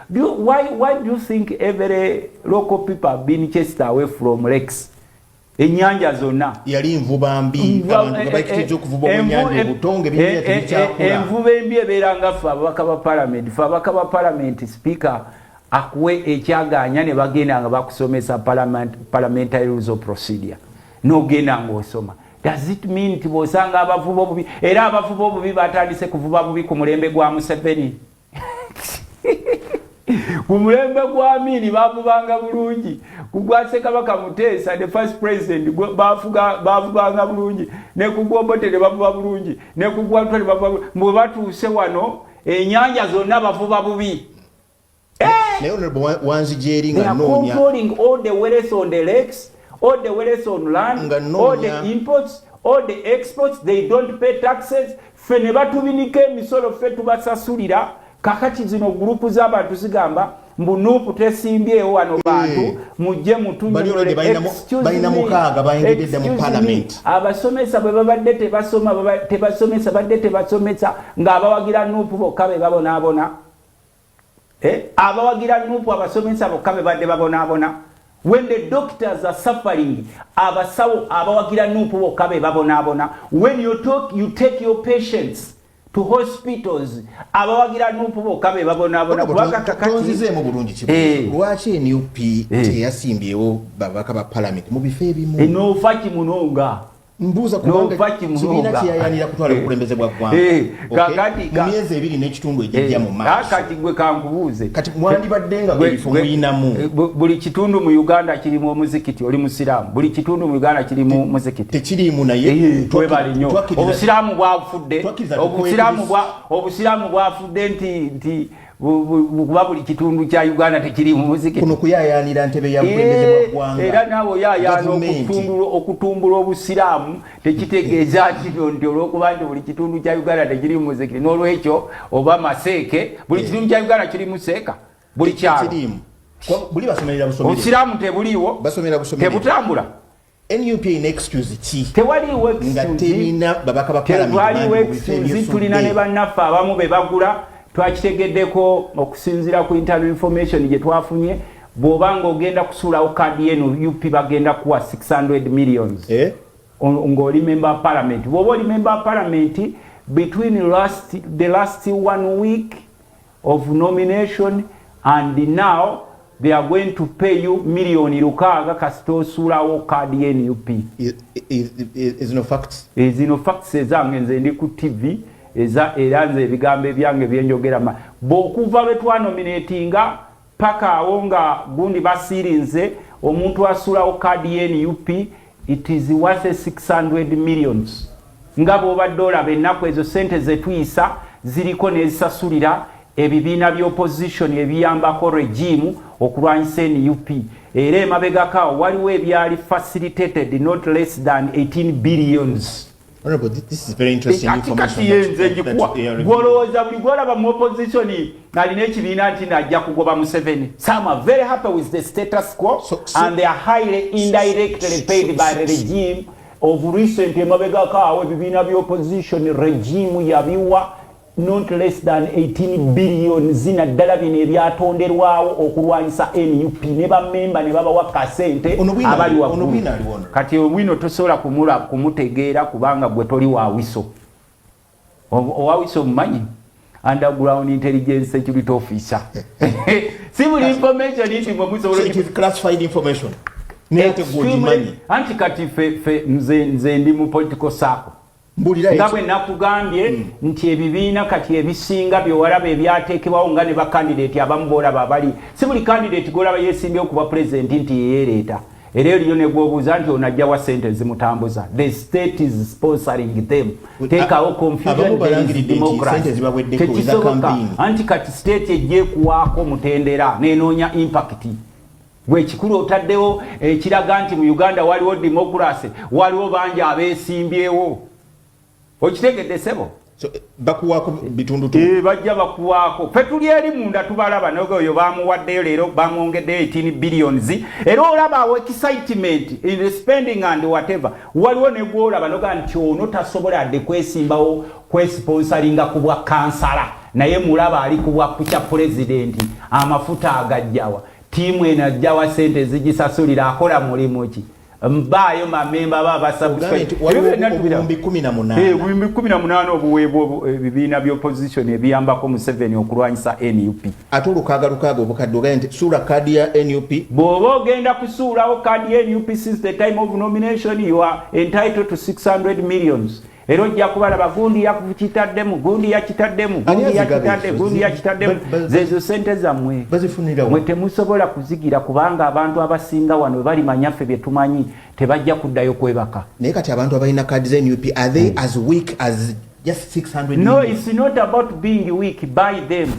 Why do you think every local people have been chased away from lakes? Enyanja zonna
yali nvuba mbi abantu bakitije okuvuba obunyanja obutonge binya tebikyakula. Envuba
embi ebeeranga ffe ababaka ba parliament speaker akuwe ekyaganya ne bagenda nga bakusomesa parliamentary rules of procedure n'ogenda ng'osoma. Does it mean nti bw'osanga abavuba obubi era abavuba obubi batandise kuvuba bubi ku mulembe gwa Museveni? Ku mulembe gwa Amini bavubanga bulungi, kugwa Ssekabaka Muteesa the first president bavubanga bulungi, ne kugwa Obote ne bavuba bulungi, ne kugwa Lutale bavuba bulungi. Mwe batuuse wano enyanja zonna bavuba bubi.
Naye Honorable Wanzijeri nga
noonya. They are controlling all the wealth on the lakes, all the wealth on land, all the imports, all the exports. They don't pay taxes. Ffe ne batubinika emisolo ffe tubasasulira. Kakati zino grupu z'abantu zigamba mbunupu tesimbyewo wano bantu mujje mutunyure
balina mukaaga bayingidde mu parliament.
Abasomesa bwe babadde tebasomesa badde tebasomesa ng'abawagira nupu bokka be babonaabona. Abawagira nupu abasomesa bokka be badde babonaabona. When the doctors are suffering, abasawo abawagira nupu bokka be babonaabona. When you take your patients to hospitals, abawagira nupu bokka be babonaabona.
Tonzize mu bulungi kibuzo. Lwaki NUP teyasimbyewo babaka ba parliament mu bifo ebimu?
Enoofa kimunonga.
Mbuuza kubanga kibiina kyeyayanira kutwala obukulembeze bwa ggwanga. Mu myezi 2 n'ekitundu ejjajja mu maaso.
Kati gwe kankubuuze.
Kati mwandibadde nga ebifo muyinamu.
Buli kitundu mu Uganda kirimu omuzikiti, oli musiraamu. Buli kitundu mu Uganda kirimu muzikiti.
Tekirimu naye
twebale nnyo. Obusiraamu bwafudde. Obusiraamu bwafudde nti kuba buli kitundu kya Uganda tekirimu muzikiti.
Kuno kuyayanira ntebe ya bukulembeze bwa ggwanga.
Era naawe yayaana okutumbula obusiraamu tekitegeeza nti olw'okuba nti buli kitundu kya Uganda tekirimu muzikiti. N'olwekyo oba Maseeke buli kitundu kya Uganda kirimu seeka. Buli kyalo.
Buli basomerera busomero.
Obusiraamu tebuliiwo.
Basomera busomero.
Tebutambula.
NUP in excuse ki?
Tewaliwo excuse.
Nga terina babaka ba parliament.
Tewaliwo excuse. Tulina ne bannaffe abamu be bagula. Twakitegeddeko okusinziira ku internal information gye twafunye, bw'obanga ogenda kusuulawo kaadi eno UP bagenda kuwa 600 millions. Ng'oli member of parliament. Bw'oba oli member of parliament, between the last 1 week of nomination and now, they are going to pay you million lukaaga kasita osuulawo kaadi eno UP.
Is no facts?
Is no facts ezange nze ndi ku TV. Era nze ebigambo ebyange byenjogera bw'okuva lwe twanominatinga paka awo nga gundi basirinze omuntu asulawo kaadi y'NUP, it is worth 600 millions. Nga bw'obadde olaba ennaku ezo sente ze tuyisa ziriko n'ezisasulira ebibiina by'opposition ebiyambako regime okulwanyisa NUP. Era emabegako waliwo ebyali facilitated not less than 18 billions.
Honorable, this is very interesting information.
Gwolowooza buli gwolaba mu opposition alina ekibiina nti najja kugoba Museveni. Some are very happy with the status quo and they are highly indirectly paid by the regime of recent emabegako awo ebibiina by'opposition regime yabiwa not less than 18 billion zina ddala bino ebyatonderwawo okulwanyisa NUP ne bamemba ne babawa kasente abali waggulu. Kati obwino tosobola kumutegeera kubanga gwe toli wawiso. Owawiso mumanyi underground intelligence security officer. Civil information is
classified information.
Anti kati fe nze ndi mu political circle. Ngabwe nakugambye nti ebibiina kati ebisinga byowalaba ebyateekebwawo nga ne bakandidate abamubola babali si buli candidate golaba yesimbye okuba president nti yeereeta era eriyo ne gwobuuza nti onajja wa sente zimutambuza. The state is sponsoring them. Teekawo confusion democracy. Tekisoboka anti kati state ejjeekuwaako mutendera nenoonya impact. Gwe kikulu otaddewo ekiraga nti mu Uganda waliwo democracy, waliwo bangi abeesimbyewo. Okitegedde sebo?
So bakuwako bitundu tu.
Bajja bakuwako. Fe tuli eri munda tubalaba n'oyo bamuwaddeyo leero bamwongeddeyo 18 billions. Era olaba awo excitement in the spending and whatever. Waliwo ne gwolaba noga nti ono tasobola adde kwesimbawo kwesponsoringa ku bwa kansala. Naye mulaba ali ku bwa kukya president amafuta agajjawa. Timu enajjawa sente zigisasulira akola mulimu ki? Mbayo mamemba baba subscribe.
Ebibumbi 18.
Ebibumbi 18 obuweebwa ebibiina by'opposition ebiyambako mu 7 okulwanyisa NUP.
Ate olukaga obukadde nti suula kadi ya NUP.
Bw'oba ogenda kusuulawo kadi ya NUP since the time of nomination you are entitled to 600 millions. Ero ojja kubalaba gundi yakitaddemu, gundi yakitaddemu, gundi yakitaddemu. Zezo sente zammwe. Mwe temusobola kuzigira kubanga abantu abasinga wano bali manyaffe bye tumanyi tebajja kuddayo kwebaka.
Naye kati abantu abalina kadi za NUP are they as weak as just 600 million?
No, it's not about being weak. Buy them.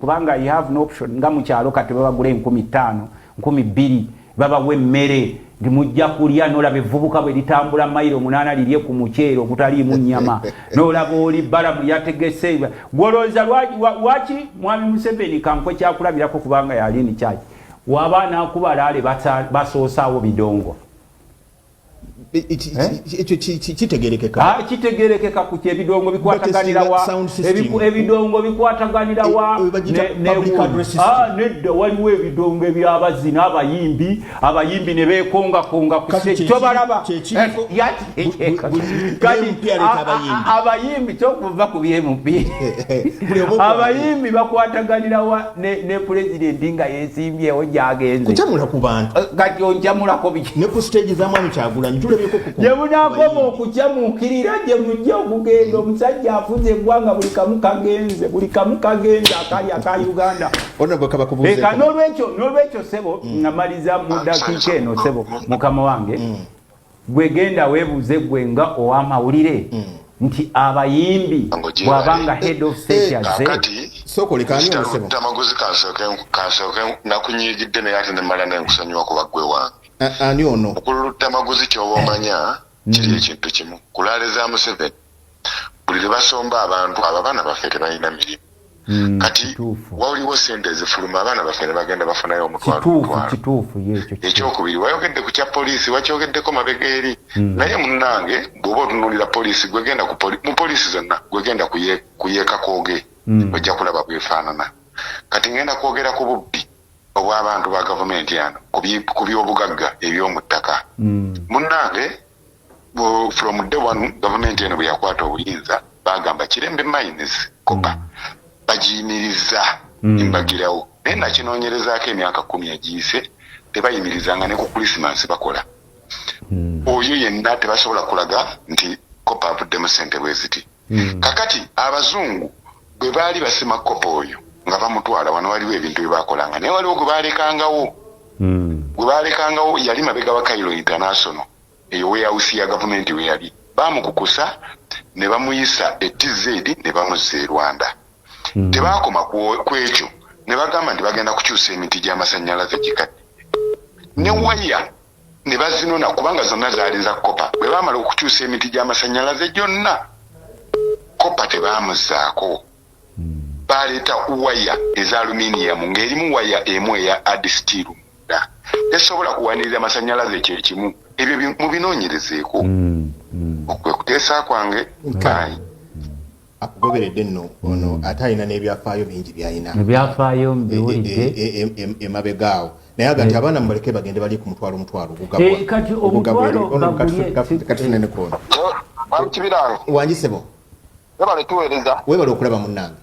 Kubanga you have no option. Nga mu kyalo kati babagula 15,000, 12,000 babawe mmere. Mujja kulya n'olaba evvubuka bwe litambula mayiro 8 lirye ku muceere ogutaliimu nnyama n'olaba oli balamu yategese gwolooza lwaki mwami Museveni kankwe kyakulabirako kubanga yali ni kyaki waba n'akuba laale basoosaawo bidongo
kitegerekeka
kitegerekeka ku ebidongo bikwataganira wa ebidongo bikwataganira wa nedda waliwo ebidongo eby'abazzi n'abayimbi ne beekonga ku kyo balaba abayimbi kyokuva ku byemupira abayimbi bakwataganira wa ne pulezidenti nga yeesimbyewo gy'agenze
kukyamula ku bantu
kati onjamulako biki
ne ku stage z'amwami Kyagulanyi
je munakoma okukyamuukirira je mujja okugenda omusajja afuze eggwanga buli kamu kagenze akali aka Uganda. N'olwekyo sebo namaliza mu dakiika eno sebo mukama wange gwegenda weebuuze gwe nga ow'amawulire nti abayimbi bw'abanga head of state azze
sokolekani omusebo
Luttamaguzi kansooke nakunyigidde naye ate ne mmala nenkusonyiwa kuba ggwe wange.
Ani ono
okulu Luttamaguzi kyoba omanya kiri ekintu kimu kulaaleza Museveni buli lwe basomba abantu abaana baffe tebalina mirimu kati waliwo sente ezifuluma abaana baffe ne bagenda bafunayo omutwalo ekyokubiri wayogedde ku kya poliisi wakyogeddeko mabega eri naye munnange bw'oba otunuulira poliisi gwegenda mu poliisi zonna gwegenda kuyeeka kooge ojja kulaba bwefaanana kati ngenda kwogera ku bubbi obw'abantu ba gavumenti ano ku by'obugagga eby'omu ttaka munnange from day one gavumenti eno bwe yakwata obuyinza bagamba Kirembe Mines kopa bagiyimiriza embagirawo naye nakinoonyerezaako emyaka 10 egiyise tebayimirizanga ne ku Christmas bakola oyo yenna tebasobola kulaga nti kopa avuddemu ssente bwe ziti kakati abazungu bwe baali basima kopa oyo nga bamutwala wano waliwo ebintu bye bakolanga naye waliwo gwe balekangawo yali mabega wa Cairo International eyo warehouse ya gavumenti we yali bamukukusa ne bamuyisa TZ ne bamuzza e Rwanda tebakoma ku ekyo ne bagamba nti bagenda kukyusa emiti gy'amasannyalaze gikadde ne waya ne bazinona kubanga zonna zaali za kopa bwe baamala okukyusa emiti gy'amasannyalaze gyonna kopa tebamuzzaako baleeta waya eza aluminium ng'erimu waya emu eya adsteel tesobola kuwanirira amasannyalaze kyekimu ebyo mubinoonyerezeeko okwekuteesa kwange bayi
akugoberedde nno ono ate alina n'ebyafaayo bingi by'alina
ebyafaayo mbiwulidde
emabegaawo naye agati abaana mubaleke bagende bali ku mutwalo
kati omutwalo
kati tunene kono
Kibiranga
wanjisebo
webale tuweereza
webale okulaba munnange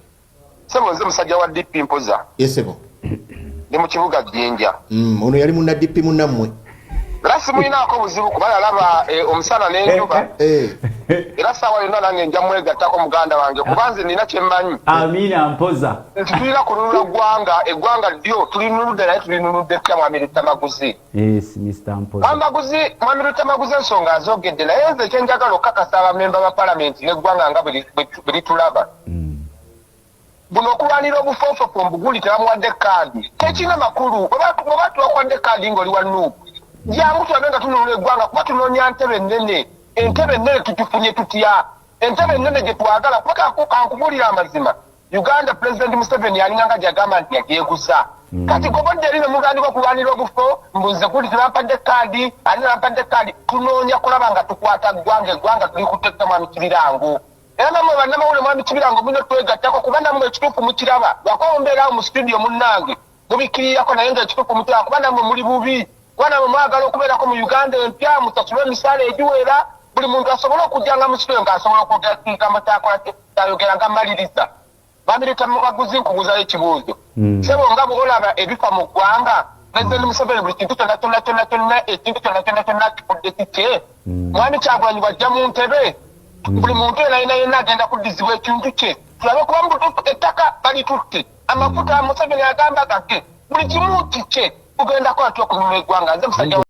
sebo nze musajja wa DP mpoza
yesebo
ndi mu kibuga Jjinja
ono yali munna DP munnammwe
era simulinaako buzibu kuba yalaba omusana n'enjuba era saawa yonna nange nja mwegattako muganda wange kuba nze nina kye mmanyi
Amina mpoza
nti tulina kulunula eggwanga ddyo tulinunudde naye tulinunudde tutya mwami Luttamaguzi mwami Luttamaguzi ensonga azogedde naye nze kyenjagala okukakasa abamemba ba palamenti n'eggwanga nga bwe litulaba buno okulwanira obufoofofu mbuguli tebamuwadde kaadi tekina makulu bwe batuwakwadde kaadi ng'oli wa nuupu jangu tulabe nga tununula eggwanga kuba tunoonya ntebe ennene tugifunye tutya entebe ennene gye twagala kuba kankubulira amazima Uganda President Museveni alina nga gyagamba nti yageeguza kati gobodde eri ne mugandibwa okulwanira obufo mbuze kuli tebampadde kaadi ali bampadde kaadi tunoonya kulaba nga tukwata eggwanga tuli kutekka mwami Kibirango era namwe bannamawulire mwami Kibirango mulina twegattako kuba nammwe ekituufu mukiraba lwakuba mbeerawo mu studio munnange mubikirirako naye nga ekituufu mukiraba kuba nammwe muli bubi kuba nammwe mwagala okubeerako mu Uganda empya musasulwe emisaala egiwera buli muntu asobole okujjanga mu studio ng'asobola okugamba kyayogera nga maliriza mwami Luttamaguzi nkubuuzayo ekibuuzo sebo nga bw'olaba ebifa mu ggwanga President Museveni buli kintu kyonna ekintu kyonna kifudde kikye mwami Kyagulanyi bw'ajja mu ntebe buli muntu yenna agenda kuddizibwa ekintu kye tulabe kuba mubutuufu ettaka balitutte amafuta Museveni agamba gage buli kimu kikye kugendako atya okununula eggwanga nze musajja